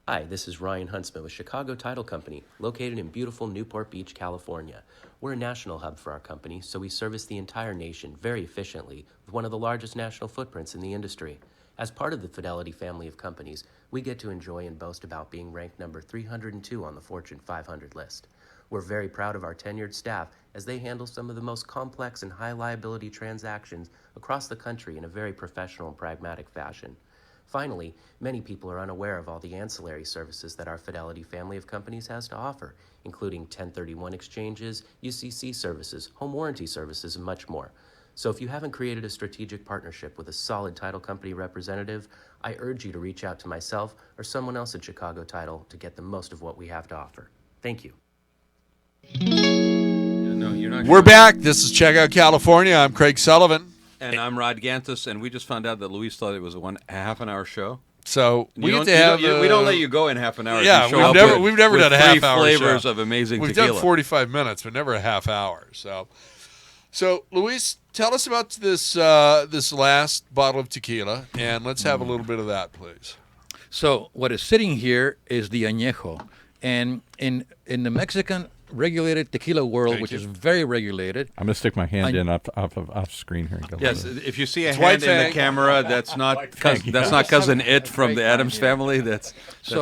[SPEAKER 6] Hi, this is Ryan Huntsman with Chicago Title Company, located in beautiful Newport Beach, California. We're a national hub for our company, so we service the entire nation very efficiently with one of the largest national footprints in the industry. As part of the Fidelity family of companies, we get to enjoy and boast about being ranked number 302 on the Fortune 500 list. We're very proud of our tenured staff as they handle some of the most complex and high liability transactions across the country in a very professional and pragmatic fashion. Finally, many people are unaware of all the ancillary services that our Fidelity family of companies has to offer, including 1031 exchanges, UCC services, home warranty services, and much more. So if you haven't created a strategic partnership with a solid title company representative, I urge you to reach out to myself or someone else at Chicago Title to get the most of what we have to offer. Thank you.
[SPEAKER 3] No, you're not.
[SPEAKER 2] We're back. This is Check Out California. I'm Craig Sullivan.
[SPEAKER 3] And I'm Rod Gantus, and we just found out that Luis thought it was a half an hour show.
[SPEAKER 2] So we
[SPEAKER 3] You
[SPEAKER 2] get
[SPEAKER 3] don't-
[SPEAKER 2] to
[SPEAKER 3] you
[SPEAKER 2] have.
[SPEAKER 3] don't- we don't let you go in half an hour.
[SPEAKER 2] Yeah,
[SPEAKER 3] You show
[SPEAKER 2] we've
[SPEAKER 3] up
[SPEAKER 2] never-
[SPEAKER 3] with-
[SPEAKER 2] we've never
[SPEAKER 3] with
[SPEAKER 2] done a
[SPEAKER 3] 3
[SPEAKER 2] half-hour
[SPEAKER 3] flavors
[SPEAKER 2] show.
[SPEAKER 3] of amazing
[SPEAKER 2] We've
[SPEAKER 3] tequila.
[SPEAKER 2] done 45 minutes, but never a half hour. So Luis, tell us about this this last bottle of tequila, and let's have a little bit of that, please.
[SPEAKER 4] So what is sitting here is the añejo, and in the Mexican regulated tequila world,
[SPEAKER 2] Thank
[SPEAKER 4] which
[SPEAKER 2] you.
[SPEAKER 4] is very regulated.
[SPEAKER 5] I'm gonna stick my hand in off screen here and go.
[SPEAKER 3] Yes, if you see a
[SPEAKER 2] White
[SPEAKER 3] hand in the
[SPEAKER 2] Fang.
[SPEAKER 3] camera, that's not cousin It from the Adams Family. That's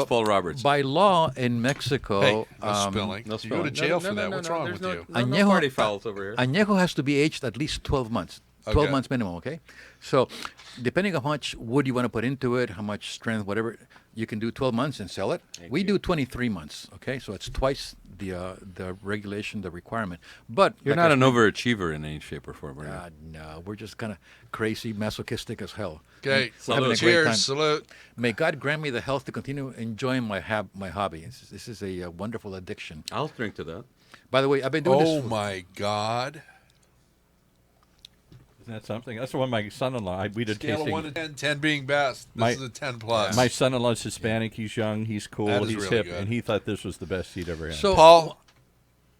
[SPEAKER 3] Paul Roberts.
[SPEAKER 4] By law in Mexico,
[SPEAKER 2] Hey, no spilling.
[SPEAKER 3] No
[SPEAKER 2] You go to
[SPEAKER 3] spilling.
[SPEAKER 2] jail for that. What's wrong with you?
[SPEAKER 3] No party fouls over here.
[SPEAKER 4] añejo has to be aged at least 12 months. 12
[SPEAKER 2] Okay.
[SPEAKER 4] months minimum, okay? So, depending on how much wood you want to put into it, how much strength, whatever, you can do 12 months and sell it. We do 23 months, okay? So it's twice the regulation, the requirement. But
[SPEAKER 3] You're
[SPEAKER 4] like
[SPEAKER 3] not
[SPEAKER 4] I
[SPEAKER 3] an overachiever in any shape or form, are you?
[SPEAKER 4] no, we're just kind of crazy, masochistic as hell.
[SPEAKER 2] Okay.
[SPEAKER 4] Having a great
[SPEAKER 2] Cheers.
[SPEAKER 4] time.
[SPEAKER 2] Salute.
[SPEAKER 4] May God grant me the health to continue enjoying my hobby. This is a wonderful addiction.
[SPEAKER 3] I'll drink to that.
[SPEAKER 4] By the way, I've been doing
[SPEAKER 2] Oh,
[SPEAKER 4] this.
[SPEAKER 2] my God.
[SPEAKER 5] Isn't that something? That's the one my son-in-law. We did
[SPEAKER 2] Scale of
[SPEAKER 5] tasting.
[SPEAKER 2] 1 to 10, 10 being best. This is a 10 plus.
[SPEAKER 5] My son-in-law's Hispanic. He's young. He's cool.
[SPEAKER 2] That is
[SPEAKER 5] He's
[SPEAKER 2] really
[SPEAKER 5] hip,
[SPEAKER 2] good.
[SPEAKER 5] and he thought this was the best he'd ever had.
[SPEAKER 4] So,
[SPEAKER 2] Paul,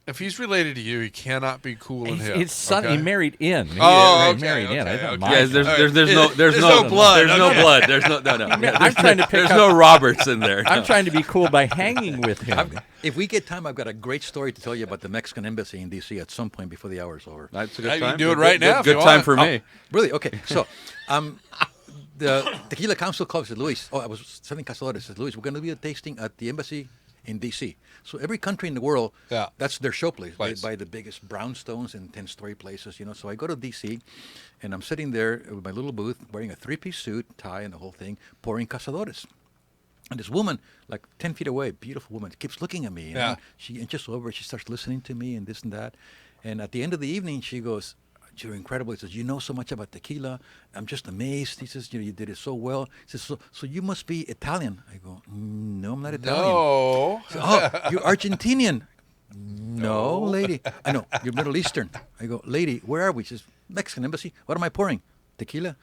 [SPEAKER 2] if he's related to you, he cannot be cool and hip.
[SPEAKER 5] his son,
[SPEAKER 2] okay?
[SPEAKER 5] he married in.
[SPEAKER 2] Oh, okay,
[SPEAKER 5] married in. I
[SPEAKER 2] okay,
[SPEAKER 5] thought
[SPEAKER 2] okay.
[SPEAKER 5] mine-
[SPEAKER 3] Yeah, there's no
[SPEAKER 2] blood.
[SPEAKER 3] There's no
[SPEAKER 2] Okay.
[SPEAKER 3] blood. There's no no.
[SPEAKER 5] I'm trying to pick
[SPEAKER 3] There's
[SPEAKER 5] up.
[SPEAKER 3] no Roberts in there.
[SPEAKER 5] I'm trying to be cool by hanging with him.
[SPEAKER 4] if we get time, I've got a great story to tell you about the Mexican embassy in D.C. at some point before the hour is over.
[SPEAKER 3] That's a
[SPEAKER 2] Yeah,
[SPEAKER 3] good
[SPEAKER 2] you
[SPEAKER 3] time.
[SPEAKER 2] can do it
[SPEAKER 3] Good-
[SPEAKER 2] right
[SPEAKER 3] good-
[SPEAKER 2] now if
[SPEAKER 3] Good
[SPEAKER 2] you
[SPEAKER 3] time
[SPEAKER 2] want.
[SPEAKER 3] for me.
[SPEAKER 4] Really? Okay. So, the Tequila Council called said, Luis, I was telling Cazadores, says, Luis, we're going to be a tasting at the embassy in D.C. So every country in the world,
[SPEAKER 2] Yeah.
[SPEAKER 4] that's their show place. They
[SPEAKER 2] Place.
[SPEAKER 4] buy the biggest brownstones and 10-story places, So I go to D.C., and I'm sitting there with my little booth, wearing a three-piece suit, tie, and the whole thing, pouring Cazadores. And this woman, like 10 feet away, beautiful woman, keeps looking at me.
[SPEAKER 2] Yeah.
[SPEAKER 4] She inches over, she starts listening to me and this and that. And at the end of the evening, she goes, you're incredible. He says, you know so much about tequila. I'm just amazed. He says, you did it so well. He says, so you must be Italian. I go, no, I'm not Italian.
[SPEAKER 2] No.
[SPEAKER 4] He says, oh, you're Argentinian. No, lady. I know, you're Middle Eastern. I go, lady, where are we? She says, Mexican embassy. What am I pouring? Tequila.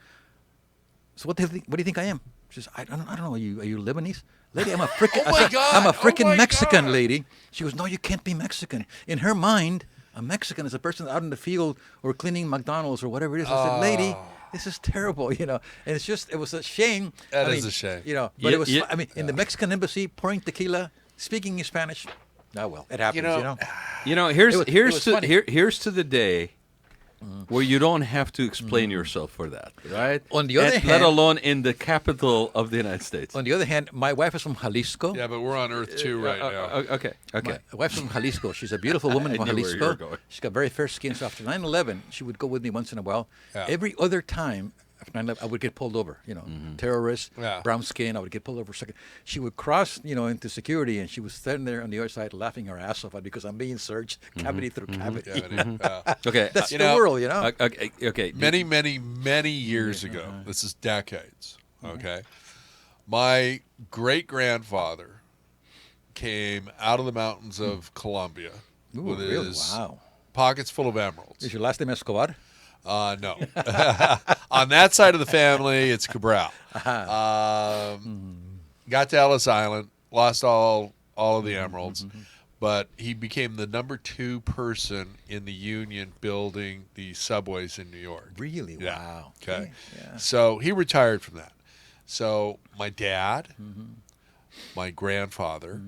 [SPEAKER 4] So what do you think I am? She says, I don't know. Are you Lebanese? Lady, I'm a freaking
[SPEAKER 2] Oh my God.
[SPEAKER 4] I'm a
[SPEAKER 2] Oh
[SPEAKER 4] freaking
[SPEAKER 2] my
[SPEAKER 4] Mexican
[SPEAKER 2] God.
[SPEAKER 4] lady. She goes, no, you can't be Mexican. In her mind, a Mexican is a person out in the field or cleaning McDonald's or whatever it is. I said, lady, this is terrible, And it was a shame.
[SPEAKER 2] That
[SPEAKER 4] I
[SPEAKER 2] is
[SPEAKER 4] mean,
[SPEAKER 2] a shame.
[SPEAKER 4] But it was,
[SPEAKER 3] Yeah,
[SPEAKER 4] in the Mexican embassy, pouring tequila, speaking in Spanish. Oh, well, it happens,
[SPEAKER 3] Here's
[SPEAKER 4] It was funny.
[SPEAKER 3] here's to the day where you don't have to explain yourself for that, right?
[SPEAKER 4] On the other
[SPEAKER 3] let
[SPEAKER 4] hand-
[SPEAKER 3] alone in the capital of the United States.
[SPEAKER 4] On the other hand, my wife is from Jalisco.
[SPEAKER 2] Yeah, but we're on Earth 2 right now.
[SPEAKER 3] Okay.
[SPEAKER 4] My wife's from Jalisco. She's a beautiful woman from
[SPEAKER 3] I knew where you were
[SPEAKER 4] Jalisco.
[SPEAKER 3] going.
[SPEAKER 4] She's got very fair skin. So after 9/11, she would go with me once in a while.
[SPEAKER 2] Yeah.
[SPEAKER 4] Every other time after 9/11, I would get pulled over. Terrorists,
[SPEAKER 2] Yeah.
[SPEAKER 4] brown skin. I would get pulled over. She would cross, into security, and she was standing there on the other side laughing her ass off because I'm being searched, cavity through cavity.
[SPEAKER 2] Yeah.
[SPEAKER 3] Okay.
[SPEAKER 4] That's
[SPEAKER 2] You
[SPEAKER 4] the
[SPEAKER 2] know,
[SPEAKER 4] world,
[SPEAKER 3] Okay.
[SPEAKER 2] Many, many, many years ago, this is decades, okay, my great-grandfather came out of the mountains of Colombia
[SPEAKER 4] Ooh,
[SPEAKER 2] with
[SPEAKER 4] really?
[SPEAKER 2] his
[SPEAKER 4] Wow.
[SPEAKER 2] pockets full of emeralds.
[SPEAKER 4] Is your last name Escobar?
[SPEAKER 2] No. On that side of the family, it's Cabral. Got to Ellis Island, lost all of the emeralds, but he became the number 2 person in the union building the subways in New York.
[SPEAKER 4] Really?
[SPEAKER 2] Yeah.
[SPEAKER 4] Wow.
[SPEAKER 2] Okay.
[SPEAKER 4] Yeah.
[SPEAKER 2] So he retired from that. So my dad, my grandfather,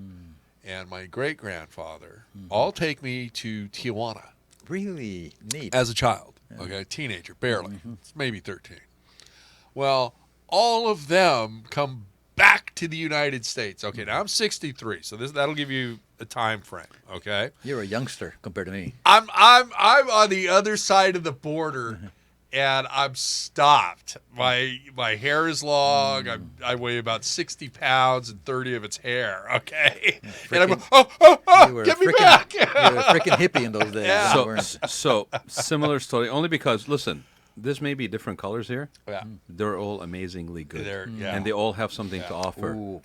[SPEAKER 2] and my great-grandfather all take me to Tijuana
[SPEAKER 4] Really neat.
[SPEAKER 2] as a child. Okay, teenager, barely. It's maybe 13. Well, all of them come back to the United States. Okay, now I'm 63, so that'll give you a time frame. Okay,
[SPEAKER 4] You're a youngster compared to me.
[SPEAKER 2] I'm on the other side of the border, and I'm stopped. My hair is long. I weigh about 60 pounds and 30 of it's hair. Okay, and I'm
[SPEAKER 4] You were
[SPEAKER 2] get me
[SPEAKER 4] freaking-
[SPEAKER 2] back.
[SPEAKER 4] You were a freaking hippie in those days.
[SPEAKER 2] Yeah.
[SPEAKER 4] You weren't.
[SPEAKER 3] So similar story, only because listen, this may be different colors here.
[SPEAKER 2] Yeah.
[SPEAKER 3] They're all amazingly good,
[SPEAKER 2] Yeah.
[SPEAKER 3] and they all have something to offer.
[SPEAKER 4] Ooh,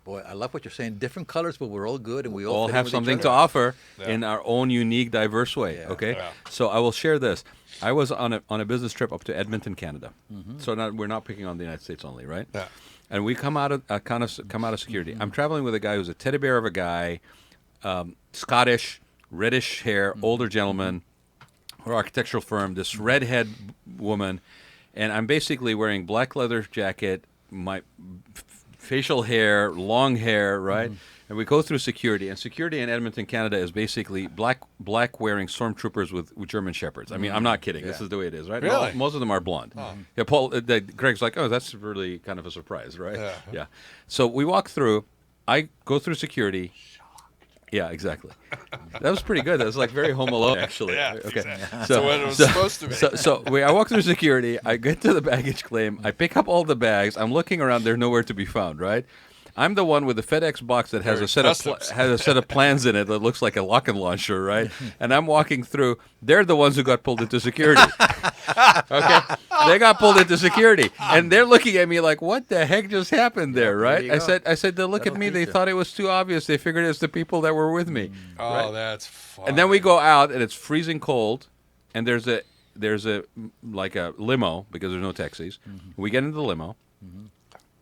[SPEAKER 4] boy, I love what you're saying. Different colors, but we're all good, and we all
[SPEAKER 3] All
[SPEAKER 4] fit in
[SPEAKER 3] have
[SPEAKER 4] with each
[SPEAKER 3] something
[SPEAKER 4] other.
[SPEAKER 3] to offer in our own unique, diverse way.
[SPEAKER 4] Yeah.
[SPEAKER 3] Okay,
[SPEAKER 2] Yeah.
[SPEAKER 3] so I will share this. I was on a business trip up to Edmonton, Canada. So we're not picking on the United States only, right?
[SPEAKER 2] Yeah.
[SPEAKER 3] And we come out of security. I'm traveling with a guy who's a teddy bear of a guy, Scottish, reddish hair, older gentleman, or architectural firm. This redhead woman, and I'm basically wearing black leather jacket, my facial hair, long hair, right? And we go through security, and security in Edmonton, Canada, is basically black wearing stormtroopers with German shepherds. I mean, I'm not kidding. This is the way it is, right?
[SPEAKER 2] Really?
[SPEAKER 3] Most of them are blonde. Yeah, Paul. Greg's like, oh, that's really kind of a surprise, right? Yeah. So we walk through. I go through security. Yeah, exactly. That was pretty good. That was like very Home Alone, actually.
[SPEAKER 2] Yeah,
[SPEAKER 3] Okay.
[SPEAKER 2] exactly. So what it was supposed to be.
[SPEAKER 3] So I walk through security. I get to the baggage claim. I pick up all the bags. I'm looking around. They're nowhere to be found, right? I'm the one with the FedEx box that has a set of plans in it that looks like a lock-and launcher, right? And I'm walking through. They're the ones who got pulled into security. Okay, they got pulled into security, and they're looking at me like, "What the heck just happened there?" Right? I said, "They look at me. They thought it was too obvious. They figured it's the people that were with me."
[SPEAKER 2] Oh,
[SPEAKER 3] right?
[SPEAKER 2] that's fun.
[SPEAKER 3] And then we go out, and it's freezing cold, and there's a like a limo because there's no taxis. We get into the limo.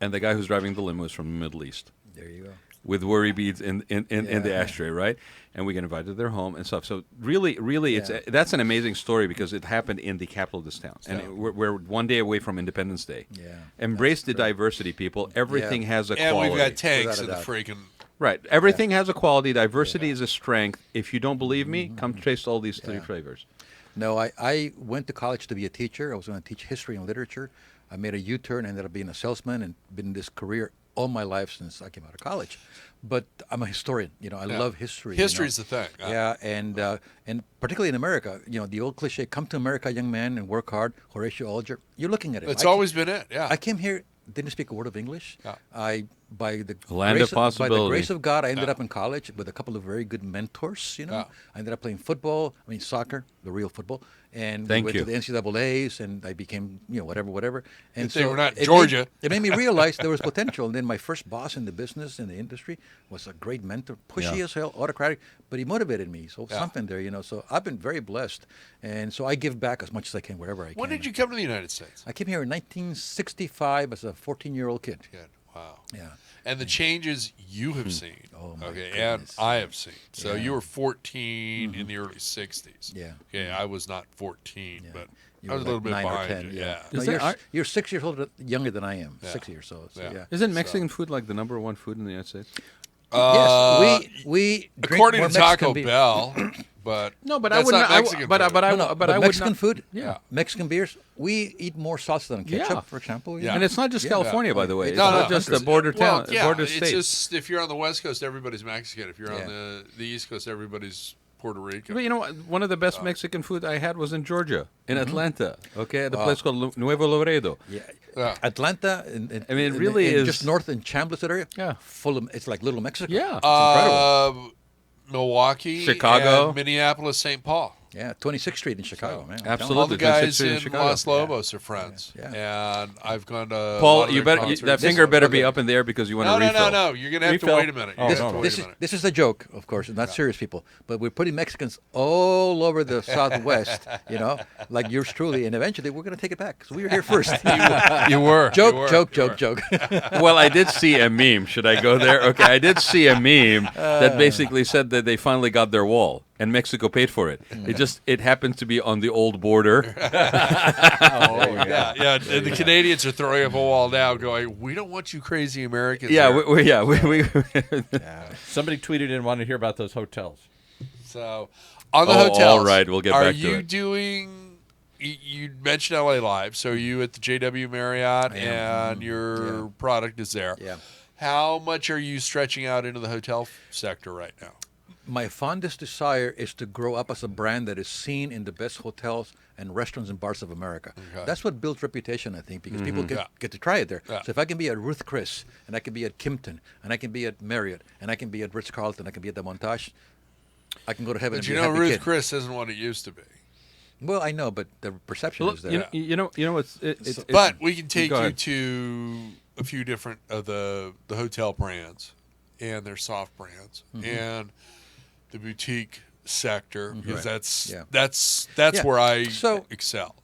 [SPEAKER 3] And the guy who's driving the limo is from the Middle East.
[SPEAKER 4] There you go.
[SPEAKER 3] With worry beads in the ashtray, right? And we get invited to their home and stuff. So really, that's an amazing story because it happened in the capital of this town. And we're one day away from Independence Day.
[SPEAKER 4] Yeah.
[SPEAKER 3] Embrace the diversity, people. Everything has a
[SPEAKER 2] and
[SPEAKER 3] quality.
[SPEAKER 2] we've got tanks
[SPEAKER 4] Without a
[SPEAKER 2] in the
[SPEAKER 4] doubt.
[SPEAKER 2] freaking...
[SPEAKER 3] Right. Everything has a quality. Diversity is a strength. If you don't believe me, come taste all these three flavors.
[SPEAKER 4] No, I went to college to be a teacher. I was going to teach history and literature. I made a U-turn, ended up being a salesman, and been in this career all my life since I came out of college. But I'm a historian. I love history.
[SPEAKER 2] History's the thing.
[SPEAKER 4] Yeah, and particularly in America, the old cliche, come to America, young man, and work hard, Horatio Alger. You're looking at it.
[SPEAKER 2] It's always been it, yeah.
[SPEAKER 4] I came here, didn't speak a word of English.
[SPEAKER 2] Yeah.
[SPEAKER 4] By the
[SPEAKER 3] Land
[SPEAKER 4] grace
[SPEAKER 3] of possibility.
[SPEAKER 4] By the grace of God, I ended up in college with a couple of very good mentors. I ended up playing football. I mean soccer, the real football, and we went to the NCAA's, and I became whatever. And
[SPEAKER 2] If they were not Georgia.
[SPEAKER 4] It made me realize there was potential. And then my first boss in the business, in the industry, was a great mentor, pushy as hell, autocratic, but he motivated me. So something there, So I've been very blessed, and so I give back as much as I can wherever I can.
[SPEAKER 2] When did you come to the United States?
[SPEAKER 4] I came here in 1965 as a 14-year-old kid.
[SPEAKER 2] Yeah. Wow.
[SPEAKER 4] Yeah.
[SPEAKER 2] And the changes you have seen,
[SPEAKER 4] Oh, my
[SPEAKER 2] and
[SPEAKER 4] goodness.
[SPEAKER 2] I have seen. So
[SPEAKER 4] Yeah.
[SPEAKER 2] you were 14 in the early 60s.
[SPEAKER 4] Yeah.
[SPEAKER 2] Okay, I was not 14, but
[SPEAKER 4] You
[SPEAKER 2] I was a
[SPEAKER 4] were
[SPEAKER 2] little
[SPEAKER 4] like
[SPEAKER 2] bit
[SPEAKER 4] 9 or
[SPEAKER 2] behind
[SPEAKER 4] 10,
[SPEAKER 2] you. Yeah.
[SPEAKER 4] No,
[SPEAKER 3] Is there-
[SPEAKER 4] you're 6 years younger than I am.
[SPEAKER 2] Yeah.
[SPEAKER 4] 6 years, so
[SPEAKER 2] Yeah.
[SPEAKER 4] yeah.
[SPEAKER 3] Isn't Mexican food like the number one food in the United States?
[SPEAKER 4] Yes, we drink
[SPEAKER 2] According
[SPEAKER 4] more
[SPEAKER 2] to Taco
[SPEAKER 4] Mexican beer.
[SPEAKER 2] Bell, but
[SPEAKER 3] No, but I
[SPEAKER 2] that's
[SPEAKER 3] would
[SPEAKER 2] not
[SPEAKER 3] not.
[SPEAKER 2] Mexican
[SPEAKER 3] But
[SPEAKER 2] food.
[SPEAKER 3] I would
[SPEAKER 4] Mexican
[SPEAKER 3] not.
[SPEAKER 4] food,
[SPEAKER 3] Yeah.
[SPEAKER 4] Mexican beers. We eat more salsa than ketchup,
[SPEAKER 3] Yeah.
[SPEAKER 4] for example.
[SPEAKER 2] Yeah.
[SPEAKER 3] And it's not just California, by the way. It's
[SPEAKER 2] No,
[SPEAKER 3] not
[SPEAKER 2] no,
[SPEAKER 3] just the border
[SPEAKER 2] well,
[SPEAKER 3] town,
[SPEAKER 2] yeah,
[SPEAKER 3] border
[SPEAKER 2] it's
[SPEAKER 3] states.
[SPEAKER 2] just if you're on the West Coast, everybody's Mexican. If you're
[SPEAKER 4] Yeah.
[SPEAKER 2] on the East Coast, everybody's Puerto Rican.
[SPEAKER 3] But you know what? One of the best Mexican food I had was in Georgia, in Atlanta. Okay, at a place called Nuevo Laredo.
[SPEAKER 4] Yeah.
[SPEAKER 2] Yeah.
[SPEAKER 4] Atlanta,
[SPEAKER 3] I mean, it really is-
[SPEAKER 4] just north in Chambliss area.
[SPEAKER 3] Yeah.
[SPEAKER 4] Full of, it's like Little Mexico.
[SPEAKER 3] Yeah.
[SPEAKER 4] It's incredible.
[SPEAKER 2] Milwaukee,
[SPEAKER 3] Chicago.
[SPEAKER 2] and Minneapolis, St. Paul.
[SPEAKER 4] Yeah, 26th Street in Chicago, man. I'm telling you.
[SPEAKER 3] Absolutely.
[SPEAKER 2] All the
[SPEAKER 3] 26th
[SPEAKER 2] guys
[SPEAKER 3] Street in
[SPEAKER 2] in
[SPEAKER 3] Chicago.
[SPEAKER 2] Los Lobos are friends,
[SPEAKER 4] Yeah.
[SPEAKER 2] and I've gone to a lot
[SPEAKER 3] Paul,
[SPEAKER 2] of
[SPEAKER 3] you
[SPEAKER 2] their
[SPEAKER 3] better
[SPEAKER 2] concerts.
[SPEAKER 3] that finger better be
[SPEAKER 4] okay.
[SPEAKER 3] up in there because you want
[SPEAKER 2] No,
[SPEAKER 3] to
[SPEAKER 2] no,
[SPEAKER 3] refill.
[SPEAKER 2] no. You're gonna have
[SPEAKER 3] Refill.
[SPEAKER 2] to wait a minute.
[SPEAKER 5] Oh,
[SPEAKER 2] You're
[SPEAKER 4] This,
[SPEAKER 2] gonna have to
[SPEAKER 4] this
[SPEAKER 2] wait
[SPEAKER 4] is
[SPEAKER 2] a minute.
[SPEAKER 4] this is a joke, of course, and not serious, people. But we're putting Mexicans all over the Southwest, like yours truly, and eventually we're going to take it back. So we were here first.
[SPEAKER 3] You were.
[SPEAKER 4] joke.
[SPEAKER 3] Well, I did see a meme. Should I go there? Okay, I did see a meme that basically said that they finally got their wall and Mexico paid for it. It happened to be on the old border.
[SPEAKER 2] Yeah. And the Canadians are throwing up a wall now, going, "We don't want you crazy Americans."
[SPEAKER 3] Yeah,
[SPEAKER 2] here."
[SPEAKER 3] we
[SPEAKER 5] Somebody tweeted in wanted to hear about those hotels.
[SPEAKER 2] So, on the
[SPEAKER 3] Oh,
[SPEAKER 2] hotels,
[SPEAKER 3] all right, we'll get
[SPEAKER 2] are
[SPEAKER 3] back to
[SPEAKER 2] you
[SPEAKER 3] it.
[SPEAKER 2] doing? You mentioned LA Live, so you at the JW Marriott, and your product is there.
[SPEAKER 4] Yeah.
[SPEAKER 2] How much are you stretching out into the hotel sector right now?
[SPEAKER 4] My fondest desire is to grow up as a brand that is seen in the best hotels and restaurants and bars of America.
[SPEAKER 2] Okay.
[SPEAKER 4] That's what builds reputation, I think, because people
[SPEAKER 2] Yeah.
[SPEAKER 4] get to try it there.
[SPEAKER 2] Yeah.
[SPEAKER 4] So if I can be at Ruth Chris, and I can be at Kimpton, and I can be at Marriott, and I can be at Ritz-Carlton, I can be at the Montage, I can go to heaven
[SPEAKER 2] But
[SPEAKER 4] and
[SPEAKER 2] you
[SPEAKER 4] be a
[SPEAKER 2] know,
[SPEAKER 4] happy
[SPEAKER 2] Ruth
[SPEAKER 4] kid.
[SPEAKER 2] Chris isn't what it used to be.
[SPEAKER 4] Well, I know, but the perception is there.
[SPEAKER 3] you know it's
[SPEAKER 2] But we can take
[SPEAKER 3] Go
[SPEAKER 2] you
[SPEAKER 3] ahead.
[SPEAKER 2] to a few different of the hotel brands and their soft brands and the boutique sector because
[SPEAKER 4] Right.
[SPEAKER 2] that's
[SPEAKER 4] Yeah.
[SPEAKER 2] that's
[SPEAKER 4] Yeah.
[SPEAKER 2] where I
[SPEAKER 4] So-
[SPEAKER 2] excel.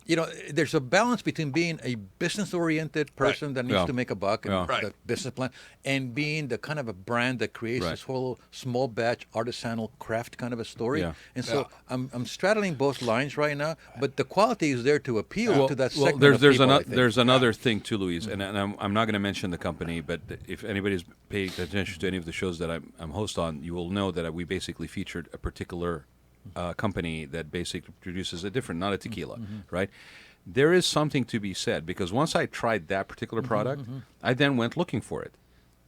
[SPEAKER 4] there's a balance between being a business-oriented person that needs
[SPEAKER 3] Yeah.
[SPEAKER 4] to make a buck and
[SPEAKER 3] Yeah.
[SPEAKER 2] Right.
[SPEAKER 4] the business plan, and being the kind of a brand that creates
[SPEAKER 3] Right.
[SPEAKER 4] this whole small batch artisanal craft kind of a story.
[SPEAKER 3] Yeah.
[SPEAKER 4] And so
[SPEAKER 2] Yeah.
[SPEAKER 4] I'm straddling both lines right now, but the quality is there to appeal to that segment
[SPEAKER 3] there's
[SPEAKER 4] of people, I think.
[SPEAKER 3] there's another thing too, Luis, and I'm not going to mention the company, but if anybody's paying attention to any of the shows that I'm host on, you will know that we basically featured a particular company that basically produces a different, not a tequila, right? There is something to be said because once I tried that particular product, I then went looking for it.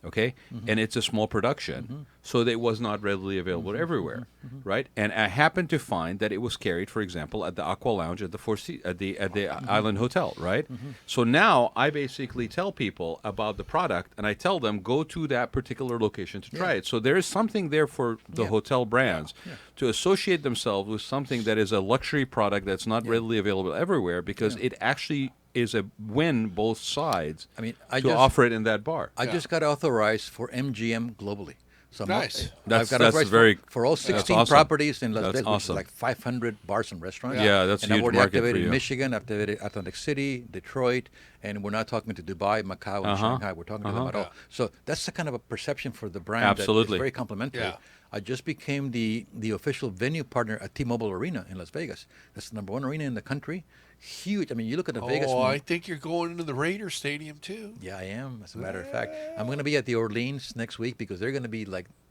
[SPEAKER 3] Okay, and it's a small production, so that it was not readily available everywhere, right? And I happened to find that it was carried, for example, at the Aqua Lounge at the Island Hotel, right? So now I basically tell people about the product, and I tell them go to that particular location to try it. So there is something there for the hotel brands to associate themselves with something that is a luxury product that's not readily available everywhere, because it actually is a win both sides.
[SPEAKER 4] I mean,
[SPEAKER 3] to offer it in that bar.
[SPEAKER 4] I just got authorized for MGM globally. So
[SPEAKER 2] Nice.
[SPEAKER 4] I've got
[SPEAKER 3] That's
[SPEAKER 4] authorized
[SPEAKER 3] very-
[SPEAKER 4] for all
[SPEAKER 3] that's
[SPEAKER 4] 16
[SPEAKER 3] awesome.
[SPEAKER 4] properties in Las
[SPEAKER 3] That's
[SPEAKER 4] Vegas, which is
[SPEAKER 3] awesome.
[SPEAKER 4] like 500 bars and restaurants.
[SPEAKER 3] Yeah, that's
[SPEAKER 4] and
[SPEAKER 3] a
[SPEAKER 4] I've
[SPEAKER 3] huge
[SPEAKER 4] already
[SPEAKER 3] market for
[SPEAKER 4] activated
[SPEAKER 3] you.
[SPEAKER 4] Michigan, activated Atlantic City, Detroit, and we're not talking to Dubai, Macau, and Shanghai. We're talking to them at all. So that's the kind of a perception for the brand that
[SPEAKER 3] Absolutely.
[SPEAKER 4] is very complimentary.
[SPEAKER 2] Yeah.
[SPEAKER 4] I just became the official venue partner at T-Mobile Arena in Las Vegas. That's the #1 arena in the country. Huge. I mean, you look at the Vegas.
[SPEAKER 2] Oh, I think you're going into the Raider Stadium too.
[SPEAKER 4] Yeah, I am. As a matter of fact, I'm going to be at the Orleans next week because they're going to be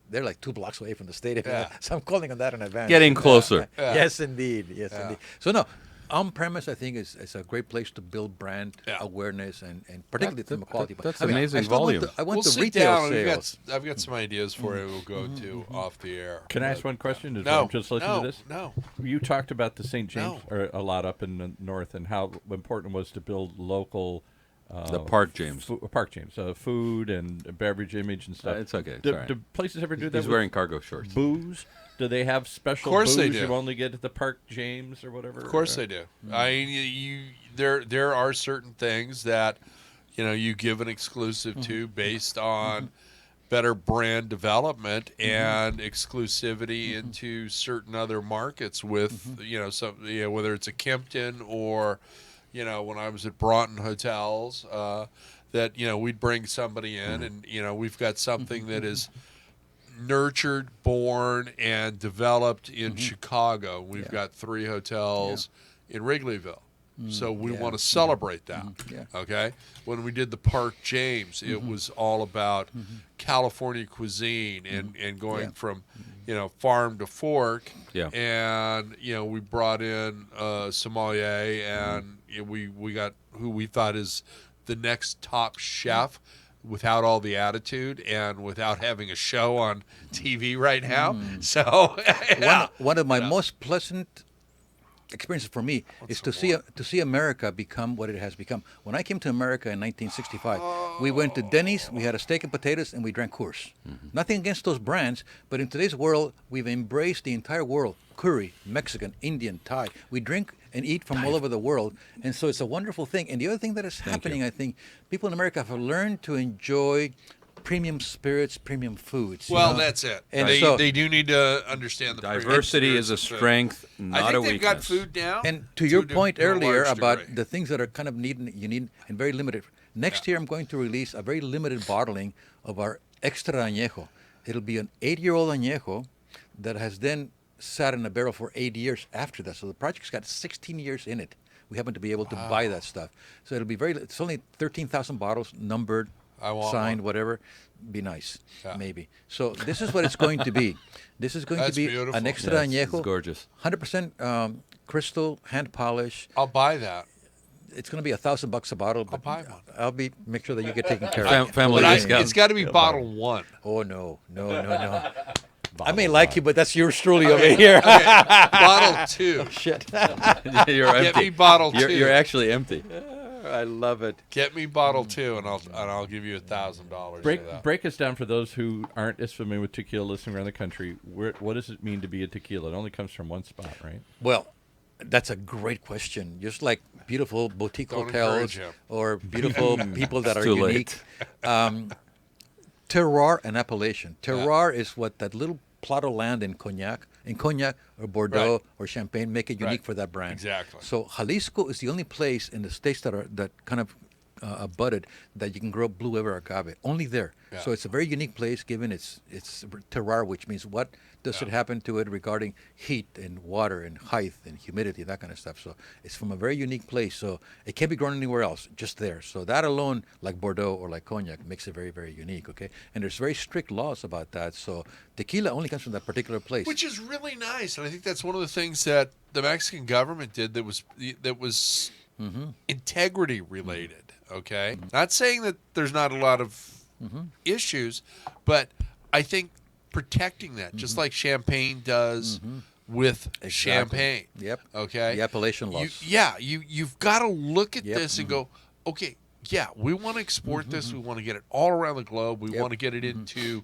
[SPEAKER 4] they're like 2 blocks away from the stadium.
[SPEAKER 2] Yeah.
[SPEAKER 4] So I'm calling on that in advance.
[SPEAKER 3] Getting closer.
[SPEAKER 2] Yeah.
[SPEAKER 4] Yes, indeed. Yes, indeed. So no, on premise, I think is a great place to build brand
[SPEAKER 2] Yeah.
[SPEAKER 4] awareness and particularly from a quality.
[SPEAKER 3] that's
[SPEAKER 4] I mean,
[SPEAKER 3] amazing
[SPEAKER 4] I still
[SPEAKER 3] volume.
[SPEAKER 4] I went
[SPEAKER 2] We'll
[SPEAKER 4] to
[SPEAKER 2] sit
[SPEAKER 4] retail
[SPEAKER 2] down.
[SPEAKER 4] sales.
[SPEAKER 2] I've got some ideas for you. We'll go to off the air.
[SPEAKER 5] Can I ask one question? As
[SPEAKER 2] No,
[SPEAKER 5] I'm just listening to this.
[SPEAKER 2] no.
[SPEAKER 5] You talked about the St. James
[SPEAKER 2] No.
[SPEAKER 5] or a lot up in the north and how important it was to build local.
[SPEAKER 3] The Park James.
[SPEAKER 5] Park James, food and beverage image and stuff.
[SPEAKER 3] It's okay,
[SPEAKER 5] Do,
[SPEAKER 3] it's all right.
[SPEAKER 5] do places ever do that?
[SPEAKER 3] He's
[SPEAKER 5] with
[SPEAKER 3] wearing cargo shorts.
[SPEAKER 5] booze. Do they have special
[SPEAKER 2] Of course
[SPEAKER 5] booze
[SPEAKER 2] they do.
[SPEAKER 5] you only get at the Park James or whatever?
[SPEAKER 2] Of course they do. I mean, there are certain things that you give an exclusive to based on better brand development and exclusivity into certain other markets with whether it's a Kimpton or when I was at Broughton Hotels that we'd bring somebody in and we've got something that is nurtured, born, and developed in Chicago. We've got 3 hotels in Wrigleyville. So we want to celebrate that.
[SPEAKER 4] Yeah.
[SPEAKER 2] Okay? When we did the Park James, it was all about California cuisine and going from, farm to fork.
[SPEAKER 3] Yeah.
[SPEAKER 2] And, we brought in a sommelier and we got who we thought is the next top chef without all the attitude and without having a show on TV right now. So
[SPEAKER 4] One of my most pleasant experiences for me is to see America become what it has become. When I came to America in 1965, we went to Denny's, we had a steak and potatoes, and we drank Coors. Nothing against those brands, but in today's world, we've embraced the entire world. Curry, Mexican, Indian, Thai. We drink and eat from all over the world, and so it's a wonderful thing. And the other thing that is happening, I think, people in America have learned to enjoy premium spirits, premium foods.
[SPEAKER 2] well, that's it.
[SPEAKER 4] And
[SPEAKER 2] they,
[SPEAKER 4] so-
[SPEAKER 2] they do need to understand the
[SPEAKER 3] Diversity
[SPEAKER 2] premium
[SPEAKER 3] is a
[SPEAKER 2] spirits of food.
[SPEAKER 3] strength,
[SPEAKER 2] I
[SPEAKER 3] not
[SPEAKER 2] think
[SPEAKER 3] a
[SPEAKER 2] they've got
[SPEAKER 3] weakness.
[SPEAKER 2] food down.
[SPEAKER 4] And to your point
[SPEAKER 2] to a
[SPEAKER 4] earlier
[SPEAKER 2] large
[SPEAKER 4] about
[SPEAKER 2] degree.
[SPEAKER 4] the things that are kind of unique and very limited. Next year, I'm going to release a very limited bottling of our Extra Añejo. It'll be an 8-year-old Añejo that has then sat in a barrel for 8 years after that. So the project's got 16 years in it. We happen to be able to buy that stuff. So it'll be it's only 13,000 bottles, numbered,
[SPEAKER 2] I want
[SPEAKER 4] signed,
[SPEAKER 2] one.
[SPEAKER 4] whatever. Be nice,
[SPEAKER 2] Yeah.
[SPEAKER 4] maybe. So this is what it's going to be. This is going
[SPEAKER 2] That's
[SPEAKER 4] to be
[SPEAKER 2] beautiful.
[SPEAKER 4] an Extra
[SPEAKER 3] Yes,
[SPEAKER 4] Añejo.
[SPEAKER 3] it's gorgeous.
[SPEAKER 4] 100% crystal, hand polish.
[SPEAKER 2] I'll buy that.
[SPEAKER 4] It's going to be $1,000 a bottle. But
[SPEAKER 2] buy one.
[SPEAKER 4] I'll make sure that you get taken care of.
[SPEAKER 3] Family
[SPEAKER 2] But
[SPEAKER 3] discount.
[SPEAKER 2] it's got to be bottle 1.
[SPEAKER 4] Oh no. I may like you, but that's yours truly over here.
[SPEAKER 2] Bottle 2.
[SPEAKER 4] Shit.
[SPEAKER 3] You're empty.
[SPEAKER 2] Get me bottle 2.
[SPEAKER 3] You're actually empty.
[SPEAKER 4] I love it.
[SPEAKER 2] Get me bottle 2, and I'll give you $1,000.
[SPEAKER 5] Break us down for those who aren't as familiar with tequila listening around the country. What does it mean to be a tequila? It only comes from one spot, right?
[SPEAKER 4] Well, that's a great question. Just like beautiful boutique
[SPEAKER 2] Don't
[SPEAKER 4] hotels
[SPEAKER 2] encourage him.
[SPEAKER 4] or beautiful people that are
[SPEAKER 3] too
[SPEAKER 4] unique. Terroir and appellation. Terroir is what that little plot of land in Cognac, or Bordeaux
[SPEAKER 2] Right.
[SPEAKER 4] or Champagne make it unique
[SPEAKER 2] Right.
[SPEAKER 4] for that brand.
[SPEAKER 2] Exactly.
[SPEAKER 4] So Jalisco is the only place in the states that kind of abutted that you can grow blue river agave. Only there.
[SPEAKER 2] Yeah.
[SPEAKER 4] So it's a very unique place given its terroir, which means what does it happen to it regarding heat and water and height and humidity, that kind of stuff. So it's from a very unique place. So it can't be grown anywhere else, just there. So that alone, like Bordeaux or like Cognac, makes it very, very unique. Okay, and there's very strict laws about that. So tequila only comes from that particular place.
[SPEAKER 2] Which is really nice, and I think that's one of the things that the Mexican government did that was integrity related. Okay, not saying that there's not a lot of issues, but I think protecting that, just like Champagne does with
[SPEAKER 4] Exactly.
[SPEAKER 2] Champagne.
[SPEAKER 4] Yep.
[SPEAKER 2] Okay.
[SPEAKER 4] The appellation laws.
[SPEAKER 2] You've got to look at
[SPEAKER 4] Yep.
[SPEAKER 2] this and go, okay, yeah, we want to export this. We want to get it all around the globe. We
[SPEAKER 4] Yep.
[SPEAKER 2] want to get it into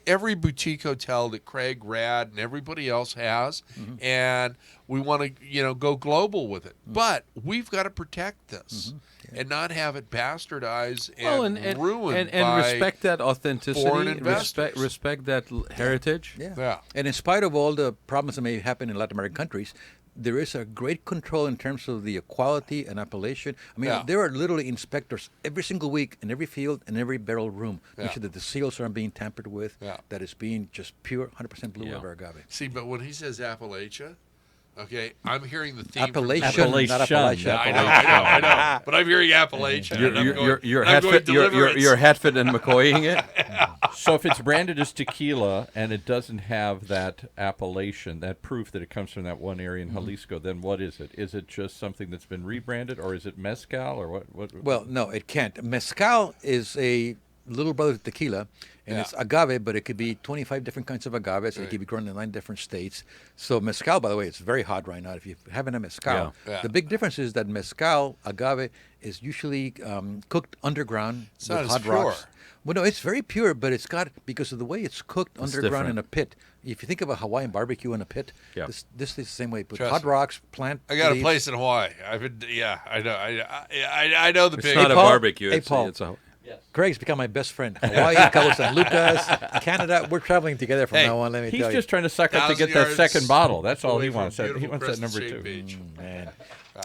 [SPEAKER 2] every boutique hotel that Craig, Rad, and everybody else has, and we want to, go global with it. But we've got to protect this and not have it bastardized and ruined
[SPEAKER 3] and
[SPEAKER 2] by
[SPEAKER 3] respect that authenticity,
[SPEAKER 2] foreign investors.
[SPEAKER 3] respect that heritage.
[SPEAKER 4] Yeah.
[SPEAKER 2] Yeah.
[SPEAKER 4] And in spite of all the problems that may happen in Latin American countries, there is a great control in terms of the quality and appellation. I mean,
[SPEAKER 2] Yeah.
[SPEAKER 4] there are literally inspectors every single week in every field and every barrel room. Make
[SPEAKER 2] Yeah.
[SPEAKER 4] sure that the seals aren't being tampered with,
[SPEAKER 2] Yeah.
[SPEAKER 4] that it's being just pure 100% blue
[SPEAKER 3] Yeah.
[SPEAKER 4] river agave.
[SPEAKER 2] See, but when he says Appalachia, okay, I'm hearing the theme.
[SPEAKER 4] Appellation, not
[SPEAKER 5] Appellation.
[SPEAKER 4] Appalachia.
[SPEAKER 2] I know. But I'm hearing Appalachia. and I'm going-
[SPEAKER 3] You're
[SPEAKER 2] and I'm going,
[SPEAKER 3] Hatfit, you're Hatfit and McCoying it.
[SPEAKER 5] So if it's branded as tequila and it doesn't have that appellation, that proof that it comes from that one area in Jalisco, then what is it? Is it just something that's been rebranded, or is it mezcal, or what?
[SPEAKER 4] Well, no, it can't. Mezcal is a little brother to tequila, and
[SPEAKER 2] Yeah.
[SPEAKER 4] it's agave, but it could be 25 different kinds of agaves. It
[SPEAKER 2] Right.
[SPEAKER 4] could be grown in 9 different states. So mezcal, by the way, it's very hot right now. If you haven't had mezcal,
[SPEAKER 2] Yeah. Yeah.
[SPEAKER 4] the big difference is that mezcal agave is usually cooked underground
[SPEAKER 2] It's
[SPEAKER 4] with
[SPEAKER 2] not as
[SPEAKER 4] hot
[SPEAKER 2] pure.
[SPEAKER 4] rocks. Well, no, it's very pure, but it's got, because of the way it's cooked underground
[SPEAKER 3] different.
[SPEAKER 4] in a pit. If you think of a Hawaiian barbecue in a pit,
[SPEAKER 3] Yeah.
[SPEAKER 4] this is the same way. Put
[SPEAKER 2] Trust
[SPEAKER 4] hot
[SPEAKER 2] me.
[SPEAKER 4] rocks, plant.
[SPEAKER 2] I got a
[SPEAKER 4] leaves.
[SPEAKER 2] place in Hawaii. I've been, I know. I know the
[SPEAKER 3] It's
[SPEAKER 2] big.
[SPEAKER 3] not a
[SPEAKER 4] Paul?
[SPEAKER 3] barbecue.
[SPEAKER 4] Hey,
[SPEAKER 3] It's,
[SPEAKER 4] Paul.
[SPEAKER 3] it's a
[SPEAKER 4] Greg's become my best friend. Hawaii, Cabo San Lucas, Canada. We're traveling together from
[SPEAKER 2] Hey,
[SPEAKER 4] now on. Let me
[SPEAKER 5] He's
[SPEAKER 4] tell
[SPEAKER 5] just trying to suck up to
[SPEAKER 2] 1,000
[SPEAKER 5] get that
[SPEAKER 2] yards
[SPEAKER 5] second bottle. That's all
[SPEAKER 2] away
[SPEAKER 5] he
[SPEAKER 2] from
[SPEAKER 5] wants. He
[SPEAKER 2] beautiful
[SPEAKER 5] wants that
[SPEAKER 2] Crescent
[SPEAKER 5] number
[SPEAKER 2] Shade
[SPEAKER 5] 2.
[SPEAKER 2] Beach.
[SPEAKER 4] you. Man.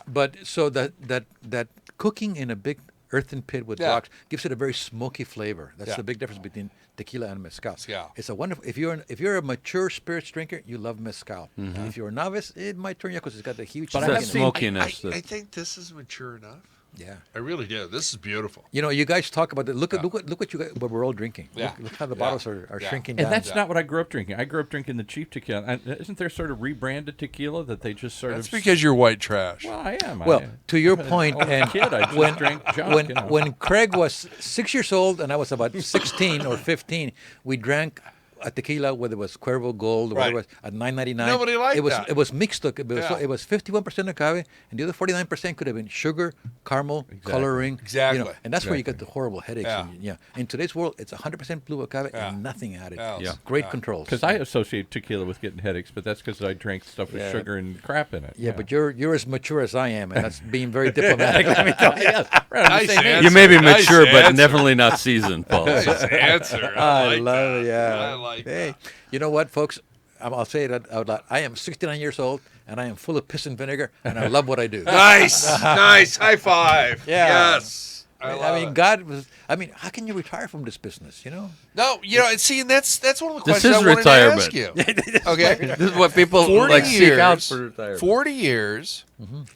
[SPEAKER 4] But so that cooking in a big earthen pit with
[SPEAKER 2] Yeah.
[SPEAKER 4] rocks gives it a very smoky flavor. That's
[SPEAKER 2] Yeah.
[SPEAKER 4] the big difference between tequila and mezcal.
[SPEAKER 2] Mezcal.
[SPEAKER 4] It's a wonderful. If you're a mature spirits drinker, you love mezcal. If you're a novice, it might turn you because it's got the huge.
[SPEAKER 5] But I
[SPEAKER 4] smoke
[SPEAKER 5] have
[SPEAKER 4] in it.
[SPEAKER 5] seen-
[SPEAKER 3] smokiness.
[SPEAKER 2] I think this is mature enough.
[SPEAKER 4] Yeah.
[SPEAKER 2] I really do. This is beautiful.
[SPEAKER 4] You know, you guys talk about it. Look what you guys, what we're all drinking.
[SPEAKER 2] Yeah.
[SPEAKER 4] Look how the
[SPEAKER 2] Yeah.
[SPEAKER 4] bottles are
[SPEAKER 2] Yeah.
[SPEAKER 4] shrinking
[SPEAKER 5] And
[SPEAKER 4] down.
[SPEAKER 5] that's not what I grew up drinking. I grew up drinking the cheap tequila. Isn't there sort of rebranded tequila that they just sort
[SPEAKER 2] That's
[SPEAKER 5] of?
[SPEAKER 2] because you're white trash.
[SPEAKER 5] Well, I am.
[SPEAKER 4] Well, to your
[SPEAKER 5] I'm an
[SPEAKER 4] point,
[SPEAKER 5] old
[SPEAKER 4] and
[SPEAKER 5] kid, I just
[SPEAKER 4] when
[SPEAKER 5] drank junk.
[SPEAKER 4] when Craig was 6 years old and I was about 16 or 15, we drank a tequila, whether it was Cuervo Gold or whatever it
[SPEAKER 2] Right.
[SPEAKER 4] was, at $9.99.
[SPEAKER 2] Nobody liked
[SPEAKER 4] it was
[SPEAKER 2] that.
[SPEAKER 4] It was mixed. It was,
[SPEAKER 2] Yeah.
[SPEAKER 4] it was 51% agave, and the other 49% could have been sugar, caramel, coloring.
[SPEAKER 2] Exactly.
[SPEAKER 4] And that's where you get the horrible headaches.
[SPEAKER 2] Yeah.
[SPEAKER 4] And, in today's world, it's 100% blue agave
[SPEAKER 2] Yeah.
[SPEAKER 4] and nothing added.
[SPEAKER 2] Yeah.
[SPEAKER 4] It's
[SPEAKER 2] Yeah.
[SPEAKER 4] great
[SPEAKER 2] Yeah.
[SPEAKER 4] controls.
[SPEAKER 5] Because I associate tequila with getting headaches, but that's because I drank stuff with
[SPEAKER 4] Yeah.
[SPEAKER 5] sugar and crap in it.
[SPEAKER 4] yeah, but you're as mature as I am, and that's being very diplomatic. Let me tell you.
[SPEAKER 2] Nice answer.
[SPEAKER 3] You may be
[SPEAKER 2] Nice
[SPEAKER 3] mature, but
[SPEAKER 2] answer.
[SPEAKER 3] definitely not seasoned, Paul.
[SPEAKER 2] Nice answer.
[SPEAKER 4] I
[SPEAKER 2] like
[SPEAKER 4] love
[SPEAKER 2] that.
[SPEAKER 4] it. Yeah.
[SPEAKER 2] I like
[SPEAKER 4] Hey,
[SPEAKER 2] that.
[SPEAKER 4] you know what, folks? I'll say it out loud. I am 69 years old, and I am full of piss and vinegar, and I love what I do.
[SPEAKER 2] Nice. Nice. High five.
[SPEAKER 4] Yeah.
[SPEAKER 2] Yes. I love
[SPEAKER 4] mean,
[SPEAKER 2] it.
[SPEAKER 4] God was. I mean, how can you retire from this business? You know.
[SPEAKER 2] No, and see, and that's one of the
[SPEAKER 3] This
[SPEAKER 2] questions
[SPEAKER 3] is
[SPEAKER 2] I wanted
[SPEAKER 3] retirement.
[SPEAKER 2] to ask you. Okay.
[SPEAKER 3] This is what people
[SPEAKER 2] 40
[SPEAKER 3] like seek out
[SPEAKER 2] years,
[SPEAKER 3] for retirement.
[SPEAKER 2] 40 years,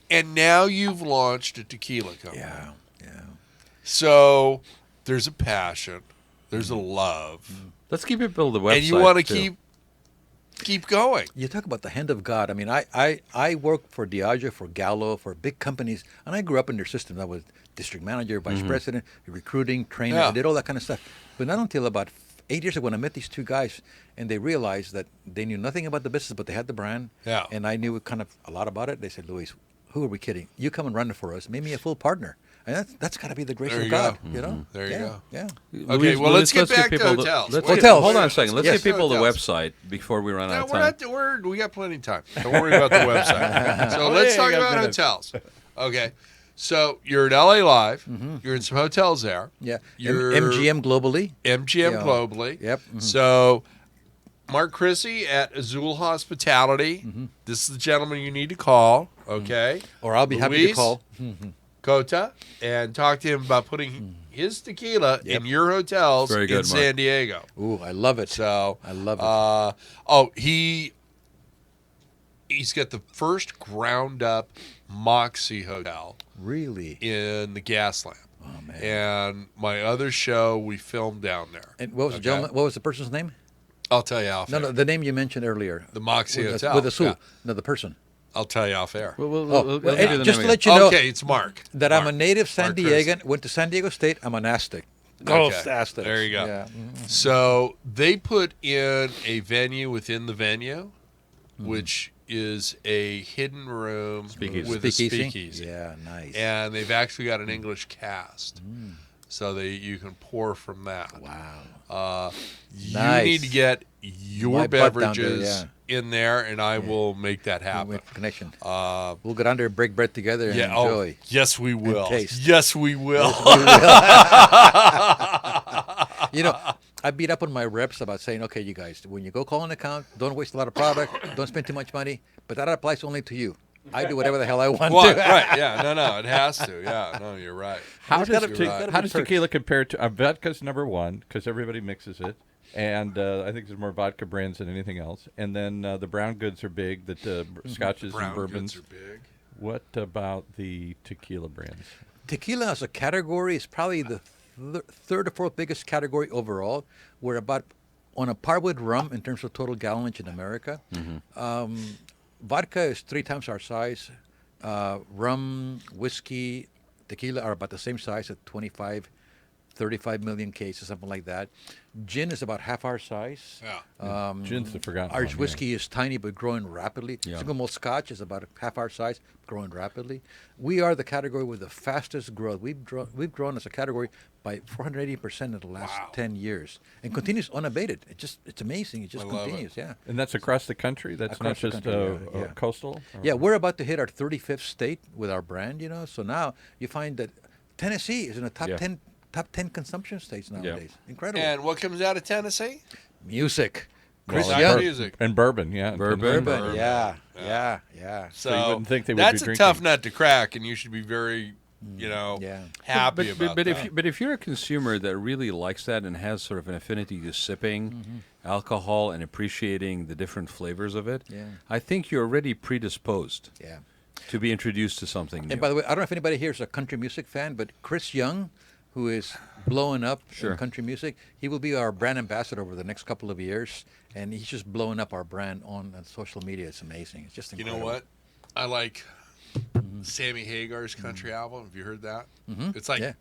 [SPEAKER 2] and now you've launched a tequila company.
[SPEAKER 4] Yeah.
[SPEAKER 2] So there's a passion, there's a love,
[SPEAKER 3] Let's keep it build the website.
[SPEAKER 2] and you want to
[SPEAKER 3] too.
[SPEAKER 2] keep going.
[SPEAKER 4] You talk about the hand of God. I mean, I worked for Diageo, for Gallo, for big companies, and I grew up in their system. I was district manager, vice president, recruiting, trainer.
[SPEAKER 2] Yeah.
[SPEAKER 4] I did all that kind of stuff. But not until about 8 years ago when I met these two guys, and they realized that they knew nothing about the business, but they had the brand.
[SPEAKER 2] Yeah.
[SPEAKER 4] And I knew kind of a lot about it. They said, Luis, who are we kidding? You come and run it for us. Make me a full partner. And that's got to be the grace
[SPEAKER 2] There
[SPEAKER 4] of
[SPEAKER 2] you
[SPEAKER 4] God,
[SPEAKER 2] go.
[SPEAKER 4] you know?
[SPEAKER 2] There you
[SPEAKER 4] yeah,
[SPEAKER 2] go.
[SPEAKER 4] Yeah.
[SPEAKER 2] Okay, well, let's get back to
[SPEAKER 3] people
[SPEAKER 2] hotels.
[SPEAKER 3] let's
[SPEAKER 2] Wait,
[SPEAKER 3] get-
[SPEAKER 4] Hotels.
[SPEAKER 3] Hold on a second. Let's
[SPEAKER 2] Yes.
[SPEAKER 3] get people the
[SPEAKER 2] Hotels.
[SPEAKER 3] website before we run
[SPEAKER 2] No,
[SPEAKER 3] out of
[SPEAKER 2] we're
[SPEAKER 3] time.
[SPEAKER 2] not. We got plenty of time. Don't worry about the website. So let's talk about hotels. Okay, so you're at LA Live. You're in some hotels there.
[SPEAKER 4] Yeah.
[SPEAKER 2] You're
[SPEAKER 4] MGM globally.
[SPEAKER 2] MGM
[SPEAKER 4] Yeah.
[SPEAKER 2] globally.
[SPEAKER 4] Yep.
[SPEAKER 2] So Mark Chrissy at Azul Hospitality. This is the gentleman you need to call, okay?
[SPEAKER 4] Or I'll be happy to
[SPEAKER 2] Luis
[SPEAKER 4] call.
[SPEAKER 2] Cota, and talk to him about putting his tequila in your hotels
[SPEAKER 3] Very good,
[SPEAKER 2] in
[SPEAKER 3] Mark.
[SPEAKER 2] San Diego.
[SPEAKER 4] Ooh, I love it.
[SPEAKER 2] So
[SPEAKER 4] I love it.
[SPEAKER 2] He's got the first ground up Moxie hotel
[SPEAKER 4] Really?
[SPEAKER 2] in the Gaslamp.
[SPEAKER 4] Oh, man.
[SPEAKER 2] And my other show we filmed down there.
[SPEAKER 4] And what was the gentleman? What was the person's name?
[SPEAKER 2] I'll tell you off
[SPEAKER 4] No,
[SPEAKER 2] air.
[SPEAKER 4] no, the name you mentioned earlier.
[SPEAKER 2] The Moxie
[SPEAKER 4] with
[SPEAKER 2] Hotel.
[SPEAKER 4] With the
[SPEAKER 2] Yeah.
[SPEAKER 4] No, the person.
[SPEAKER 2] I'll tell you off air.
[SPEAKER 3] We'll
[SPEAKER 4] Well,
[SPEAKER 3] give you the
[SPEAKER 4] just
[SPEAKER 3] name
[SPEAKER 4] to let you know
[SPEAKER 2] Okay, it's Mark.
[SPEAKER 4] that I'm a
[SPEAKER 2] Mark.
[SPEAKER 4] native San
[SPEAKER 2] Mark
[SPEAKER 4] Diegan, went to San Diego State. I'm an Aztec.
[SPEAKER 2] Okay.
[SPEAKER 4] Aztecs.
[SPEAKER 2] There you go.
[SPEAKER 4] Yeah.
[SPEAKER 2] So they put in a venue within the venue, which is a hidden room
[SPEAKER 3] Speakeasy.
[SPEAKER 2] with a speakeasy.
[SPEAKER 4] Yeah, nice.
[SPEAKER 2] And they've actually got an English cast. So you can pour from that.
[SPEAKER 4] Wow.
[SPEAKER 2] You
[SPEAKER 4] Nice.
[SPEAKER 2] need to get your
[SPEAKER 4] My butt down there,
[SPEAKER 2] beverages in there, and I will make that happen.
[SPEAKER 4] Make a connection.
[SPEAKER 2] Uh,
[SPEAKER 4] We'll get under, break bread together, and
[SPEAKER 2] yeah.
[SPEAKER 4] enjoy.
[SPEAKER 2] Oh, yes, we will.
[SPEAKER 4] taste.
[SPEAKER 2] Yes, we will.
[SPEAKER 4] You know, I beat up on my reps about saying, okay, you guys, when you go call an account, don't waste a lot of product, don't spend too much money, but that applies only to you. I do whatever the hell I want
[SPEAKER 2] What?
[SPEAKER 4] to.
[SPEAKER 2] Right? Yeah. No. It has to. Yeah. No, you're right.
[SPEAKER 5] How
[SPEAKER 4] There's
[SPEAKER 5] does,
[SPEAKER 4] gotta be- gotta be
[SPEAKER 5] how does
[SPEAKER 4] perks.
[SPEAKER 5] tequila compare to vodka's number one because everybody mixes it, and I think there's more vodka brands than anything else. And then the brown goods are big, that scotches
[SPEAKER 2] Brown
[SPEAKER 5] and bourbons.
[SPEAKER 2] goods are big.
[SPEAKER 5] What about the tequila brands?
[SPEAKER 4] Tequila as a category is probably the third or fourth biggest category overall. We're about on a par with rum in terms of total gallonage in America. Vodka is 3 times our size. Rum, whiskey, tequila are about the same size at 25, 35 million cases, something like that. Gin is about half our size.
[SPEAKER 2] Yeah.
[SPEAKER 5] Gin's the forgotten
[SPEAKER 4] Irish
[SPEAKER 5] one, yeah.
[SPEAKER 4] whiskey is tiny but growing rapidly.
[SPEAKER 3] Yeah.
[SPEAKER 4] Single malt Scotch is about half our size, growing rapidly. We are the category with the fastest growth. We've grown as a category by 480% in the last 10 years, and continues unabated. It's amazing. It just
[SPEAKER 2] I love it.
[SPEAKER 4] continues. Yeah.
[SPEAKER 5] And that's across the country. That's
[SPEAKER 4] Across the
[SPEAKER 5] not just
[SPEAKER 4] country, yeah.
[SPEAKER 5] coastal.
[SPEAKER 4] Yeah, we're about to hit our 35th state with our brand. You know, so now you find that Tennessee is in the top
[SPEAKER 3] Yeah.
[SPEAKER 4] 10 consumption states nowadays. Incredible.
[SPEAKER 2] And what comes out of Tennessee?
[SPEAKER 4] Music. Chris
[SPEAKER 2] Well,
[SPEAKER 4] Young.
[SPEAKER 2] music.
[SPEAKER 5] And bourbon, yeah.
[SPEAKER 3] Bourbon.
[SPEAKER 4] Bourbon. Yeah.
[SPEAKER 2] So,
[SPEAKER 5] you wouldn't think they would
[SPEAKER 2] that's
[SPEAKER 5] be
[SPEAKER 2] a tough
[SPEAKER 5] drinking.
[SPEAKER 2] nut to crack, and you should be very,
[SPEAKER 4] Yeah.
[SPEAKER 2] happy about
[SPEAKER 3] but
[SPEAKER 2] that.
[SPEAKER 3] if you're a consumer that really likes that and has sort of an affinity to sipping alcohol and appreciating the different flavors of it,
[SPEAKER 4] Yeah.
[SPEAKER 3] I think you're already predisposed
[SPEAKER 4] Yeah.
[SPEAKER 3] to be introduced to something new.
[SPEAKER 4] And by the way, I don't know if anybody here is a country music fan, but Chris Young, who is blowing up
[SPEAKER 3] Sure.
[SPEAKER 4] in country music, he will be our brand ambassador over the next couple of years, and he's just blowing up our brand on social media. It's amazing. It's just
[SPEAKER 2] You
[SPEAKER 4] incredible.
[SPEAKER 2] know what? I like Sammy Hagar's country album. Have you heard that? It's like
[SPEAKER 4] Yeah.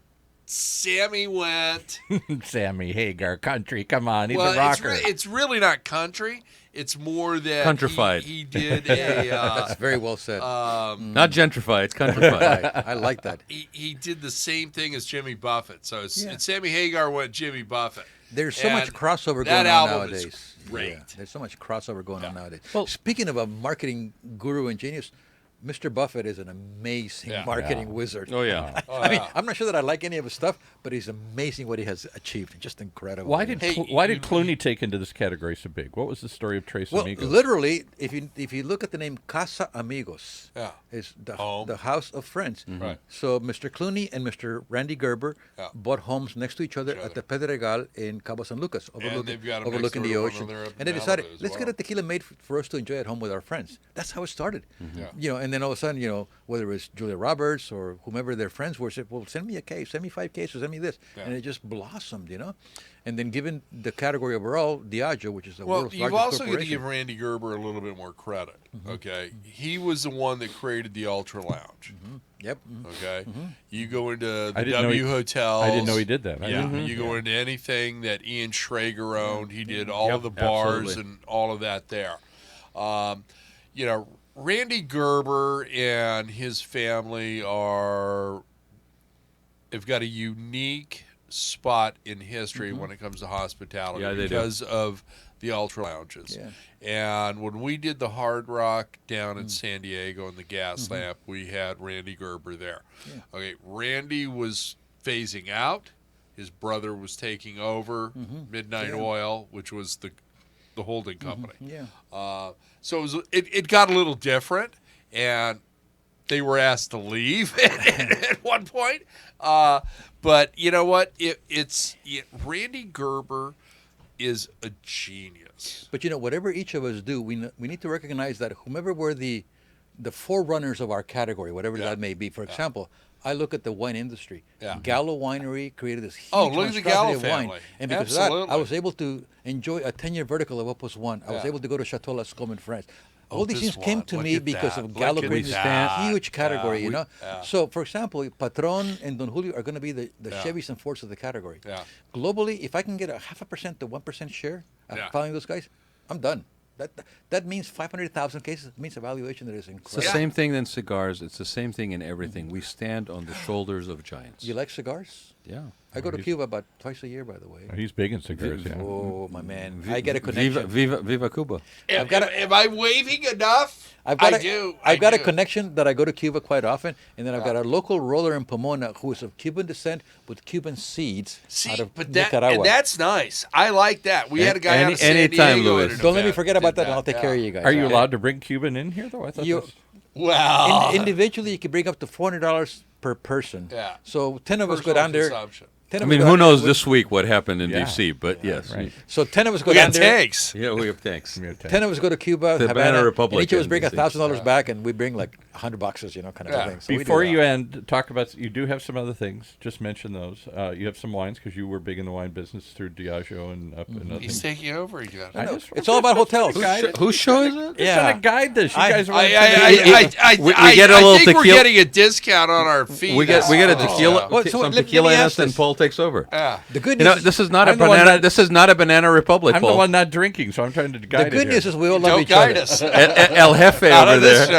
[SPEAKER 2] Sammy went.
[SPEAKER 5] Sammy Hagar, country. Come on, he's
[SPEAKER 2] Well,
[SPEAKER 5] a rocker.
[SPEAKER 2] it's really not country. It's more that
[SPEAKER 3] Countrified.
[SPEAKER 2] He did a.
[SPEAKER 4] That's very well said.
[SPEAKER 3] Not gentrified, countrified.
[SPEAKER 4] I like that.
[SPEAKER 2] He did the same thing as Jimmy Buffett. So
[SPEAKER 4] Yeah.
[SPEAKER 2] it's Sammy Hagar went Jimmy Buffett.
[SPEAKER 4] There's so much
[SPEAKER 2] And
[SPEAKER 4] crossover
[SPEAKER 2] that
[SPEAKER 4] going on
[SPEAKER 2] album is
[SPEAKER 4] nowadays.
[SPEAKER 2] great.
[SPEAKER 4] Yeah, there's so much crossover going on nowadays.
[SPEAKER 3] Well-
[SPEAKER 4] Speaking of a marketing guru and genius, Mr. Buffett is an amazing
[SPEAKER 2] Yeah.
[SPEAKER 4] marketing wizard.
[SPEAKER 3] Oh, yeah.
[SPEAKER 4] I mean, I'm not sure that I like any of his stuff, but he's amazing what he has achieved. Just incredible.
[SPEAKER 5] Why
[SPEAKER 4] you
[SPEAKER 5] did
[SPEAKER 4] know?
[SPEAKER 2] Hey,
[SPEAKER 5] why did
[SPEAKER 2] you-
[SPEAKER 5] Clooney take into this category so big? What was the story of Tres
[SPEAKER 4] Well,
[SPEAKER 5] Amigos?
[SPEAKER 4] literally, if you look at the name Casa Amigos,
[SPEAKER 2] Yeah.
[SPEAKER 4] is
[SPEAKER 2] Home.
[SPEAKER 4] the house of friends.
[SPEAKER 2] Right.
[SPEAKER 4] So Mr. Clooney and Mr. Randy Gerber
[SPEAKER 2] Yeah.
[SPEAKER 4] bought homes next to each other at the Pedregal in Cabo San Lucas,
[SPEAKER 2] they've got 'em next
[SPEAKER 4] overlooking
[SPEAKER 2] door
[SPEAKER 4] the
[SPEAKER 2] to one
[SPEAKER 4] ocean.
[SPEAKER 2] another up
[SPEAKER 4] And they
[SPEAKER 2] in
[SPEAKER 4] decided,
[SPEAKER 2] Malibu as
[SPEAKER 4] let's get
[SPEAKER 2] well.
[SPEAKER 4] a tequila made for us to enjoy at home with our friends. That's how it started.
[SPEAKER 2] Yeah.
[SPEAKER 4] You know, and then all of a sudden, you know, whether it was Julia Roberts or whomever their friends were, said, well, send me a case, send me 5 cases, send me this.
[SPEAKER 2] Yeah.
[SPEAKER 4] And it just blossomed, you know. And then given the category overall, Diageo, which is the
[SPEAKER 2] Well,
[SPEAKER 4] world's
[SPEAKER 2] you've
[SPEAKER 4] largest
[SPEAKER 2] also got to
[SPEAKER 4] corporation.
[SPEAKER 2] give Randy Gerber a little bit more credit. Okay, he was the one that created the Ultra Lounge.
[SPEAKER 4] Yep.
[SPEAKER 2] Okay, you go into the
[SPEAKER 5] I didn't know
[SPEAKER 2] W
[SPEAKER 5] he-
[SPEAKER 2] hotels.
[SPEAKER 5] I didn't know he did that. I
[SPEAKER 2] Yeah,
[SPEAKER 5] didn't-
[SPEAKER 2] you go into anything that Ian Schrager owned. He did all of the bars
[SPEAKER 3] absolutely.
[SPEAKER 2] and all of that there. You know, Randy Gerber and his family have got a unique spot in history when it comes to hospitality
[SPEAKER 3] Yeah, they do.
[SPEAKER 2] because of the Ultra Lounges.
[SPEAKER 4] Yeah.
[SPEAKER 2] And when we did the Hard Rock down in San Diego in the Gas Lamp, we had Randy Gerber there. Okay, Randy was phasing out. His brother was taking over Midnight Oil, which was the the holding company.
[SPEAKER 4] Yeah.
[SPEAKER 2] So it got a little different, and they were asked to leave at one point. But you know what? Randy Gerber is a genius.
[SPEAKER 4] But whatever each of us do, we need to recognize that whomever were the forerunners of our category, whatever that may be. For example, I look at the wine industry.
[SPEAKER 2] Yeah.
[SPEAKER 4] Gallo Winery created this huge
[SPEAKER 2] Look at the
[SPEAKER 4] monstrosity
[SPEAKER 2] Gallo
[SPEAKER 4] of wine.
[SPEAKER 2] family.
[SPEAKER 4] And because of
[SPEAKER 2] Absolutely.
[SPEAKER 4] that, I was able to enjoy a 10-year vertical of Opus 1. I was able to go to Chateau Lascaux in France. All these
[SPEAKER 2] Opus
[SPEAKER 4] things came
[SPEAKER 2] 1,
[SPEAKER 4] to
[SPEAKER 2] look
[SPEAKER 4] me
[SPEAKER 2] at
[SPEAKER 4] because
[SPEAKER 2] that,
[SPEAKER 4] of
[SPEAKER 2] look
[SPEAKER 4] Gallo
[SPEAKER 2] at
[SPEAKER 4] creating this
[SPEAKER 2] that.
[SPEAKER 4] huge category,
[SPEAKER 2] Yeah,
[SPEAKER 4] So, for example, Patron and Don Julio are going to be the
[SPEAKER 2] Yeah.
[SPEAKER 4] Chevys and Fords of the category.
[SPEAKER 2] Yeah.
[SPEAKER 4] Globally, if I can get a 0.5% to 1% share following those guys, I'm done. That means 500,000 cases. It means a valuation that is
[SPEAKER 3] It's the
[SPEAKER 4] incredible.
[SPEAKER 3] same thing in cigars. It's the same thing in everything. We stand on the shoulders of giants.
[SPEAKER 4] You like cigars?
[SPEAKER 3] Yeah.
[SPEAKER 4] I go to Cuba about twice a year, by the way.
[SPEAKER 5] He's big in cigars. Yeah.
[SPEAKER 4] Oh, my man. I get a connection.
[SPEAKER 3] Viva Cuba.
[SPEAKER 2] Am I waving enough?
[SPEAKER 4] I've got
[SPEAKER 2] I
[SPEAKER 4] a
[SPEAKER 2] do.
[SPEAKER 4] connection that I go to Cuba quite often, and then I've got a local roller in Pomona who is of Cuban descent with Cuban seeds out of Nicaragua.
[SPEAKER 2] And that's nice. I like that. We had a guy out of San
[SPEAKER 3] anytime,
[SPEAKER 2] Diego.
[SPEAKER 3] Louis.
[SPEAKER 2] at an
[SPEAKER 4] Don't let me
[SPEAKER 2] event
[SPEAKER 4] forget
[SPEAKER 2] did
[SPEAKER 4] about that, and I'll take care of you guys.
[SPEAKER 5] Are you
[SPEAKER 4] Okay?
[SPEAKER 5] allowed to bring Cuban in here, though? I thought
[SPEAKER 4] You-
[SPEAKER 5] this-
[SPEAKER 2] Well,
[SPEAKER 4] Individually, you can bring up to $400 per person.
[SPEAKER 2] Yeah.
[SPEAKER 4] So 10 of us go
[SPEAKER 2] personal
[SPEAKER 4] down there.
[SPEAKER 2] consumption.
[SPEAKER 4] 10
[SPEAKER 3] I
[SPEAKER 4] of us
[SPEAKER 3] mean,
[SPEAKER 4] go
[SPEAKER 3] who
[SPEAKER 4] down there
[SPEAKER 3] knows
[SPEAKER 4] with-
[SPEAKER 3] this week what happened in
[SPEAKER 5] Yeah.
[SPEAKER 3] D.C., but yes.
[SPEAKER 5] right.
[SPEAKER 4] So 10 of us go
[SPEAKER 2] We
[SPEAKER 4] down
[SPEAKER 2] got
[SPEAKER 4] there.
[SPEAKER 2] tanks.
[SPEAKER 3] Yeah, we have thanks.
[SPEAKER 4] 10 of us go to Cuba,
[SPEAKER 3] The
[SPEAKER 4] Havana,
[SPEAKER 3] Banana Republic
[SPEAKER 4] and each of us
[SPEAKER 3] in
[SPEAKER 4] bring
[SPEAKER 3] DC.
[SPEAKER 4] $1,000 back, and we bring like 100 boxes, kind of
[SPEAKER 2] Yeah.
[SPEAKER 4] thing. So we do
[SPEAKER 5] Before
[SPEAKER 4] that.
[SPEAKER 5] you end, talk about, you do have some other things. Just mention those. You have some wines because you were big in the wine business through Diageo and up and other
[SPEAKER 2] He's
[SPEAKER 5] things.
[SPEAKER 2] taking over again.
[SPEAKER 5] I
[SPEAKER 4] No,
[SPEAKER 5] just-
[SPEAKER 4] it's all about hotels.
[SPEAKER 3] Whose show is it?
[SPEAKER 5] Just trying to guide this. You
[SPEAKER 4] I-
[SPEAKER 5] guys
[SPEAKER 2] I
[SPEAKER 5] want
[SPEAKER 3] We get a little
[SPEAKER 2] think we're
[SPEAKER 3] tequila-
[SPEAKER 2] getting a discount on our fees.
[SPEAKER 3] We get a
[SPEAKER 2] for this
[SPEAKER 3] tequila,
[SPEAKER 2] show.
[SPEAKER 4] Well, so
[SPEAKER 3] some
[SPEAKER 4] let me
[SPEAKER 3] tequila in
[SPEAKER 4] ask
[SPEAKER 3] us, and
[SPEAKER 4] this.
[SPEAKER 3] Paul takes over.
[SPEAKER 2] Yeah.
[SPEAKER 4] The good
[SPEAKER 3] You
[SPEAKER 4] news
[SPEAKER 3] know, this is not a
[SPEAKER 5] I'm the one
[SPEAKER 3] banana.
[SPEAKER 5] that-
[SPEAKER 3] This is not a Banana Republic,
[SPEAKER 5] I'm the
[SPEAKER 3] Paul.
[SPEAKER 5] one not drinking, so I'm trying to guide
[SPEAKER 4] the good
[SPEAKER 5] it
[SPEAKER 4] news
[SPEAKER 5] here.
[SPEAKER 4] is we all love
[SPEAKER 2] Don't
[SPEAKER 4] each
[SPEAKER 2] guide
[SPEAKER 4] other.
[SPEAKER 2] us
[SPEAKER 3] El Jefe
[SPEAKER 2] out
[SPEAKER 3] over
[SPEAKER 2] of this
[SPEAKER 3] there.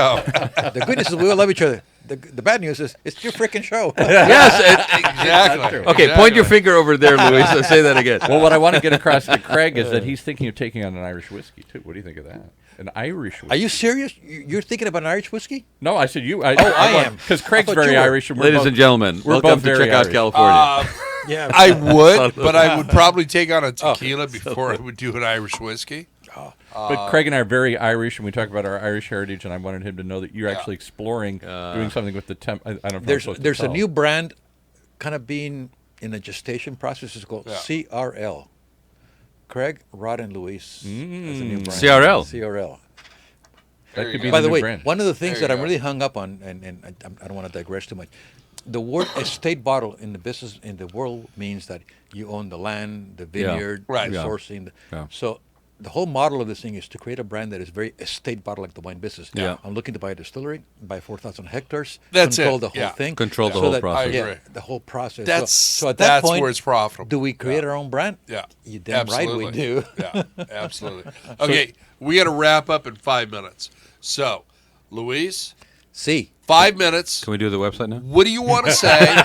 [SPEAKER 2] show.
[SPEAKER 4] The good news is we all love each other. The bad news is it's your freaking show.
[SPEAKER 3] Yes.
[SPEAKER 2] Exactly.
[SPEAKER 3] Okay, point your finger over there, Luis. and Say that again.
[SPEAKER 5] Well, what I want to get across to Craig is that he's thinking of taking on an Irish whiskey, too. What do you think of that? An Irish whiskey.
[SPEAKER 4] Are you serious? You're thinking about an Irish whiskey?
[SPEAKER 5] No, I said you.
[SPEAKER 4] I am.
[SPEAKER 5] Because
[SPEAKER 4] I
[SPEAKER 5] Craig's
[SPEAKER 4] thought
[SPEAKER 5] very
[SPEAKER 4] you were.
[SPEAKER 5] Irish. And we're
[SPEAKER 3] Ladies
[SPEAKER 5] both-
[SPEAKER 3] and gentlemen,
[SPEAKER 5] we're
[SPEAKER 3] welcome
[SPEAKER 5] both
[SPEAKER 3] to
[SPEAKER 5] very
[SPEAKER 3] Check Out
[SPEAKER 5] Irish.
[SPEAKER 3] California.
[SPEAKER 4] Yeah.
[SPEAKER 2] I would, but I would probably take on a tequila before I would do an Irish whiskey.
[SPEAKER 5] But Craig and I are very Irish, and we talk about our Irish heritage, and I wanted him to know that you're actually exploring doing something with the temp. I don't know if I'm supposed to
[SPEAKER 4] There's a
[SPEAKER 5] tell.
[SPEAKER 4] new brand kind of being in the gestation process. It's called CRL. Craig, Rod, and Luis. As a new brand.
[SPEAKER 3] CRL.
[SPEAKER 4] CRL.
[SPEAKER 5] That
[SPEAKER 2] There
[SPEAKER 5] could
[SPEAKER 2] you
[SPEAKER 5] be
[SPEAKER 2] go.
[SPEAKER 4] By the
[SPEAKER 5] new
[SPEAKER 4] way,
[SPEAKER 5] brand.
[SPEAKER 4] one of the things
[SPEAKER 2] There
[SPEAKER 4] that
[SPEAKER 2] you
[SPEAKER 4] I'm
[SPEAKER 2] go.
[SPEAKER 4] really hung up on, and I don't want to digress too much, the word estate bottle in the business in the world means that you own the land, the vineyard,
[SPEAKER 2] Right.
[SPEAKER 4] the
[SPEAKER 3] Yeah.
[SPEAKER 4] sourcing.
[SPEAKER 3] Yeah.
[SPEAKER 4] So the whole model of this thing is to create a brand that is very estate bottle like the wine business.
[SPEAKER 3] Yeah.
[SPEAKER 4] I'm looking to buy a distillery, buy 4,000 hectares,
[SPEAKER 2] That's
[SPEAKER 4] control
[SPEAKER 2] it.
[SPEAKER 4] the whole
[SPEAKER 2] Yeah.
[SPEAKER 4] thing.
[SPEAKER 3] Control the
[SPEAKER 4] so
[SPEAKER 3] whole
[SPEAKER 4] that-
[SPEAKER 3] process.
[SPEAKER 2] I
[SPEAKER 4] Yeah,
[SPEAKER 2] agree.
[SPEAKER 4] the whole process.
[SPEAKER 2] That's
[SPEAKER 4] so at that
[SPEAKER 2] that's
[SPEAKER 4] point,
[SPEAKER 2] where it's profitable.
[SPEAKER 4] do we create our own brand?
[SPEAKER 2] Yeah.
[SPEAKER 4] You damn right we do.
[SPEAKER 2] Yeah, absolutely. Okay, we got to wrap up in 5 minutes. So, Luis,
[SPEAKER 4] See.
[SPEAKER 2] 5 minutes.
[SPEAKER 3] Can we do the website now?
[SPEAKER 2] What do you want to say?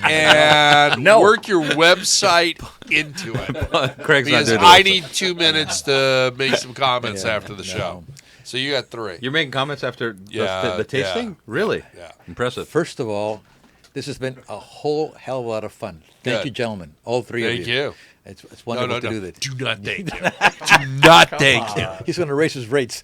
[SPEAKER 2] And work your website into it.
[SPEAKER 3] Craig's not
[SPEAKER 2] Because
[SPEAKER 3] doing
[SPEAKER 2] I
[SPEAKER 3] it.
[SPEAKER 2] need 2 minutes to make some comments after the
[SPEAKER 4] no.
[SPEAKER 2] show. So you got 3.
[SPEAKER 3] You're making comments after
[SPEAKER 2] Yeah,
[SPEAKER 3] the tasting?
[SPEAKER 2] yeah.
[SPEAKER 3] Really?
[SPEAKER 2] Yeah.
[SPEAKER 3] Impressive.
[SPEAKER 4] First of all, this has been a whole hell of a lot of fun. Thank
[SPEAKER 2] Good.
[SPEAKER 4] you, gentlemen. All three
[SPEAKER 2] Thank
[SPEAKER 4] of you.
[SPEAKER 2] you.
[SPEAKER 4] It's
[SPEAKER 2] No,
[SPEAKER 4] wonderful
[SPEAKER 2] no,
[SPEAKER 4] to
[SPEAKER 2] no.
[SPEAKER 4] do this.
[SPEAKER 2] Do not thank you. Do not thank you.
[SPEAKER 4] He's going to raise his rates.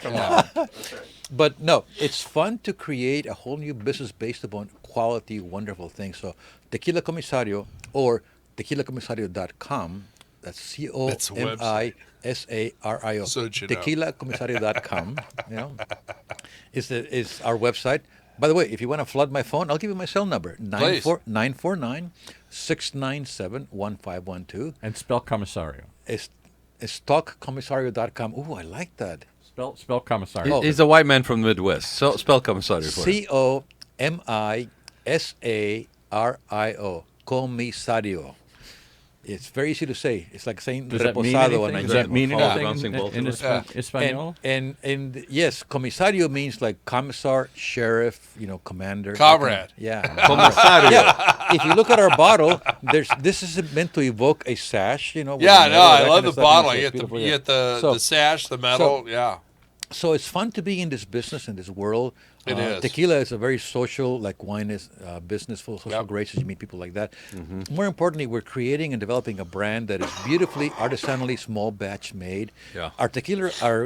[SPEAKER 4] But no, it's fun to create a whole new business based upon quality, wonderful things. So Tequila Comisario or tequilacomisario.com, that's COMISARIO,
[SPEAKER 2] So that you know.
[SPEAKER 4] tequilacomisario.com, is our website. By the way, if you want to flood my phone, I'll give you my cell number,
[SPEAKER 2] Please.
[SPEAKER 4] 949-697-1512.
[SPEAKER 5] And spell Comisario.
[SPEAKER 4] It's talkcomisario.com. Ooh, I like that.
[SPEAKER 5] Spell Comisario.
[SPEAKER 3] He's a white man from the Midwest. So spell Comisario for him.
[SPEAKER 4] COMISARIO, Comisario. It's very easy to say. It's like saying
[SPEAKER 5] Does that mean
[SPEAKER 4] reposado
[SPEAKER 5] anything?
[SPEAKER 4] in
[SPEAKER 5] Does that mean
[SPEAKER 3] Follow
[SPEAKER 5] anything
[SPEAKER 3] bouncing balls
[SPEAKER 5] in
[SPEAKER 3] over.
[SPEAKER 5] Espanol?
[SPEAKER 4] and yes, comisario means like commissar, sheriff, commander.
[SPEAKER 2] Comrade.
[SPEAKER 4] Yeah.
[SPEAKER 3] Comisario.
[SPEAKER 4] Yeah. If you look at our bottle, this is meant to evoke a sash, with
[SPEAKER 2] Yeah,
[SPEAKER 4] the
[SPEAKER 2] no,
[SPEAKER 4] medal,
[SPEAKER 2] I
[SPEAKER 4] that
[SPEAKER 2] love
[SPEAKER 4] kind
[SPEAKER 2] the
[SPEAKER 4] of stuff,
[SPEAKER 2] bottle.
[SPEAKER 4] so
[SPEAKER 2] You
[SPEAKER 4] it's
[SPEAKER 2] get the
[SPEAKER 4] beautiful,
[SPEAKER 2] you
[SPEAKER 4] yeah.
[SPEAKER 2] get the
[SPEAKER 4] So-
[SPEAKER 2] the sash, the medal. Yeah.
[SPEAKER 4] So it's fun to be in this business, in this world.
[SPEAKER 2] It is.
[SPEAKER 4] Tequila is a very social, like wine is, business full of social
[SPEAKER 2] Yep.
[SPEAKER 4] graces. You meet people like that. More importantly, we're creating and developing a brand that is beautifully, artisanally, small batch made.
[SPEAKER 3] Yeah.
[SPEAKER 4] Our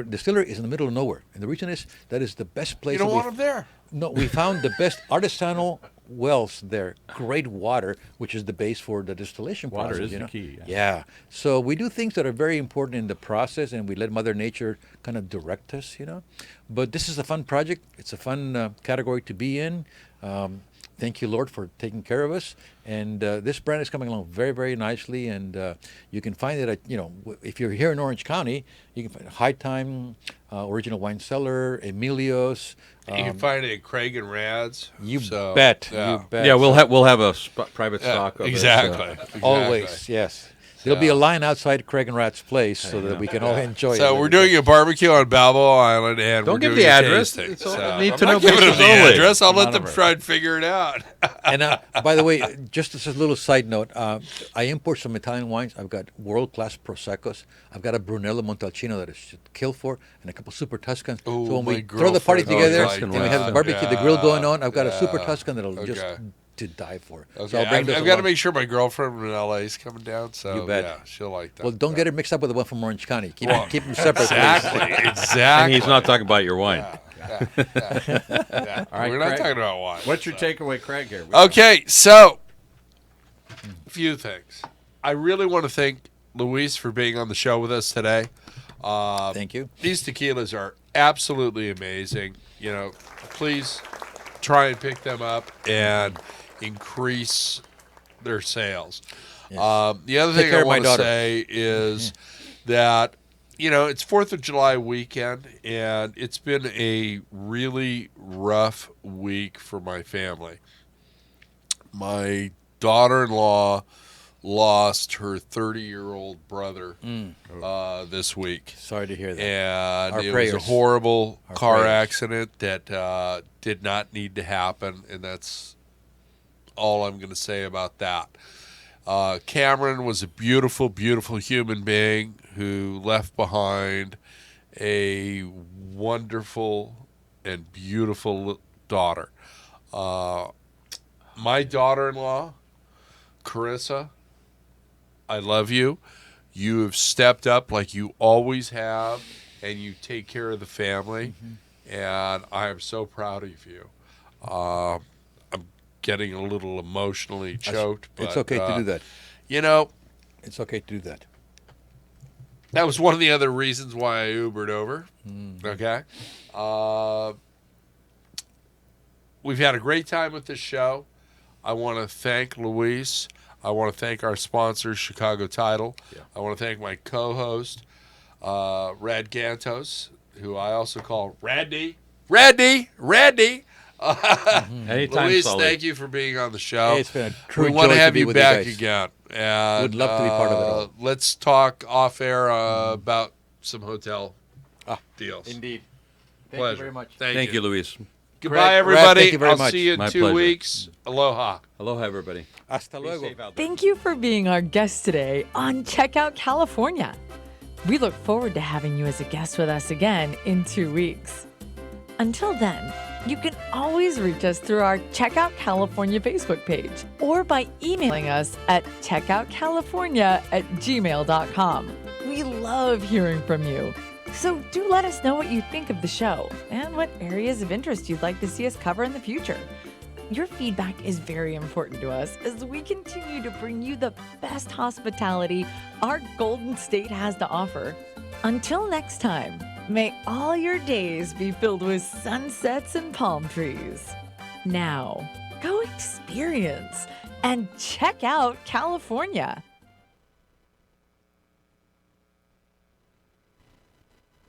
[SPEAKER 4] distillery is in the middle of nowhere. And the reason is that is the best place.
[SPEAKER 2] You don't
[SPEAKER 4] that
[SPEAKER 2] want
[SPEAKER 4] we've-
[SPEAKER 2] them there.
[SPEAKER 4] No, we found the best artisanal wells there. Great water, which is the base for the distillation
[SPEAKER 5] Water
[SPEAKER 4] process.
[SPEAKER 5] is
[SPEAKER 4] you
[SPEAKER 5] the
[SPEAKER 4] know?
[SPEAKER 5] key, yeah.
[SPEAKER 4] Yeah. So we do things that are very important in the process, and we let Mother Nature kind of direct us, you know. But this is a fun project. It's a fun category to be in. Thank you, Lord, for taking care of us. And this brand is coming along very, very nicely. And you can find it at, if you're here in Orange County, you can find High Time, Original Wine Cellar, Emilio's.
[SPEAKER 2] You can find it at Craig and Rad's.
[SPEAKER 4] You
[SPEAKER 2] So,
[SPEAKER 4] bet.
[SPEAKER 2] Yeah.
[SPEAKER 4] You bet.
[SPEAKER 3] Yeah, we'll have a private
[SPEAKER 2] Yeah,
[SPEAKER 3] stock of
[SPEAKER 2] exactly.
[SPEAKER 3] it.
[SPEAKER 2] Exactly.
[SPEAKER 4] Always, yes. There'll be a line outside Craig and Rat's place so that we can all enjoy it.
[SPEAKER 2] So we're doing a barbecue on Balboa Island, and
[SPEAKER 3] Don't
[SPEAKER 2] we're
[SPEAKER 3] give
[SPEAKER 2] doing
[SPEAKER 3] the
[SPEAKER 2] a
[SPEAKER 3] address.
[SPEAKER 2] tasting.
[SPEAKER 3] It's all-
[SPEAKER 2] So
[SPEAKER 3] need
[SPEAKER 2] I'm
[SPEAKER 3] to
[SPEAKER 2] not
[SPEAKER 3] know
[SPEAKER 2] giving them
[SPEAKER 3] basis
[SPEAKER 2] the
[SPEAKER 3] only.
[SPEAKER 2] address. I'll let
[SPEAKER 5] None
[SPEAKER 2] them
[SPEAKER 5] of it.
[SPEAKER 2] try and figure it out.
[SPEAKER 4] And by the way, just as a little side note, I import some Italian wines. I've got world-class Proseccos. I've got a Brunello Montalcino that is to kill for, and a couple Super Tuscans.
[SPEAKER 2] Ooh,
[SPEAKER 4] So when
[SPEAKER 2] my
[SPEAKER 4] we throw the party
[SPEAKER 2] girlfriend
[SPEAKER 4] together
[SPEAKER 3] likes
[SPEAKER 4] and we have the
[SPEAKER 3] that.
[SPEAKER 4] barbecue, the grill going on, I've got a Super
[SPEAKER 2] Yeah.
[SPEAKER 4] Tuscan that'll just
[SPEAKER 2] Okay.
[SPEAKER 4] to die for.
[SPEAKER 2] Okay,
[SPEAKER 4] So I'll bring those
[SPEAKER 2] I've got to
[SPEAKER 4] along.
[SPEAKER 2] make sure my girlfriend in LA is coming down. So
[SPEAKER 4] You bet.
[SPEAKER 2] yeah, she'll like that.
[SPEAKER 4] Well, don't get it mixed up with the one from Orange County. Keep them separate,
[SPEAKER 2] Exactly.
[SPEAKER 4] please.
[SPEAKER 2] Exactly.
[SPEAKER 3] And he's not talking about your wine.
[SPEAKER 2] Yeah.
[SPEAKER 5] All right,
[SPEAKER 2] We're not
[SPEAKER 5] Craig.
[SPEAKER 2] talking about wine.
[SPEAKER 5] What's your takeaway, Craig? Here.
[SPEAKER 2] Okay, so a few things. I really want to thank Luis for being on the show with us today.
[SPEAKER 4] Thank you.
[SPEAKER 2] These tequilas are absolutely amazing. Please try and pick them up and increase their sales.
[SPEAKER 4] Yes.
[SPEAKER 2] The other
[SPEAKER 4] Take
[SPEAKER 2] thing
[SPEAKER 4] care
[SPEAKER 2] I
[SPEAKER 4] of my
[SPEAKER 2] want to
[SPEAKER 4] daughter.
[SPEAKER 2] say is that it's 4th of July weekend, and it's been a really rough week for my family. My daughter-in-law lost her 30-year-old brother this week.
[SPEAKER 4] Sorry to hear that.
[SPEAKER 2] And
[SPEAKER 4] Our
[SPEAKER 2] it was
[SPEAKER 4] prayers.
[SPEAKER 2] a horrible
[SPEAKER 4] Our
[SPEAKER 2] car
[SPEAKER 4] prayers.
[SPEAKER 2] accident that did not need to happen, and that's all I'm going to say about that. Cameron was a beautiful, beautiful human being who left behind a wonderful and beautiful daughter. My daughter-in-law, Carissa, I love you. You have stepped up like you always have, and you take care of the family, and I am so proud of you. I'm getting a little emotionally choked.
[SPEAKER 4] It's
[SPEAKER 2] but,
[SPEAKER 4] okay to do that.
[SPEAKER 2] It's
[SPEAKER 4] okay to do that.
[SPEAKER 2] That was one of the other reasons why I Ubered over.
[SPEAKER 4] Mm-hmm.
[SPEAKER 2] Okay. We've had a great time with this show. I want to thank Luis. I want to thank our sponsor, Chicago Title.
[SPEAKER 3] Yeah.
[SPEAKER 2] I want to thank my co-host, Rad Gantos, who I also call Raddy.
[SPEAKER 3] Anytime,
[SPEAKER 2] Luis,
[SPEAKER 3] Sully.
[SPEAKER 2] thank you for being on the show.
[SPEAKER 4] Hey, it's been a true
[SPEAKER 2] we want
[SPEAKER 4] joy
[SPEAKER 2] to
[SPEAKER 4] to
[SPEAKER 2] have
[SPEAKER 4] be
[SPEAKER 2] you
[SPEAKER 4] with you
[SPEAKER 2] back
[SPEAKER 4] guys.
[SPEAKER 2] again. And,
[SPEAKER 4] Would love to be part of it all.
[SPEAKER 2] Let's talk off air about some hotel deals.
[SPEAKER 4] Indeed.
[SPEAKER 2] Pleasure.
[SPEAKER 4] you very much.
[SPEAKER 2] Thank
[SPEAKER 3] you, Luis.
[SPEAKER 2] Goodbye,
[SPEAKER 4] Brad,
[SPEAKER 2] everybody.
[SPEAKER 4] thank you very
[SPEAKER 2] I'll
[SPEAKER 4] much.
[SPEAKER 2] see you in
[SPEAKER 3] My
[SPEAKER 2] 2
[SPEAKER 3] pleasure.
[SPEAKER 2] weeks. Aloha.
[SPEAKER 3] Aloha, everybody.
[SPEAKER 4] Hasta
[SPEAKER 3] Be
[SPEAKER 4] luego.
[SPEAKER 3] safe out there.
[SPEAKER 1] Thank you for being our guest today on Checkout California. We look forward to having you as a guest with us again in 2 weeks. Until then, you can always reach us through our Checkout California Facebook page or by emailing us at checkoutcalifornia@gmail.com. We love hearing from you. So do let us know what you think of the show and what areas of interest you'd like to see us cover in the future. Your feedback is very important to us as we continue to bring you the best hospitality our Golden State has to offer. Until next time, may all your days be filled with sunsets and palm trees. Now, go experience and check out California.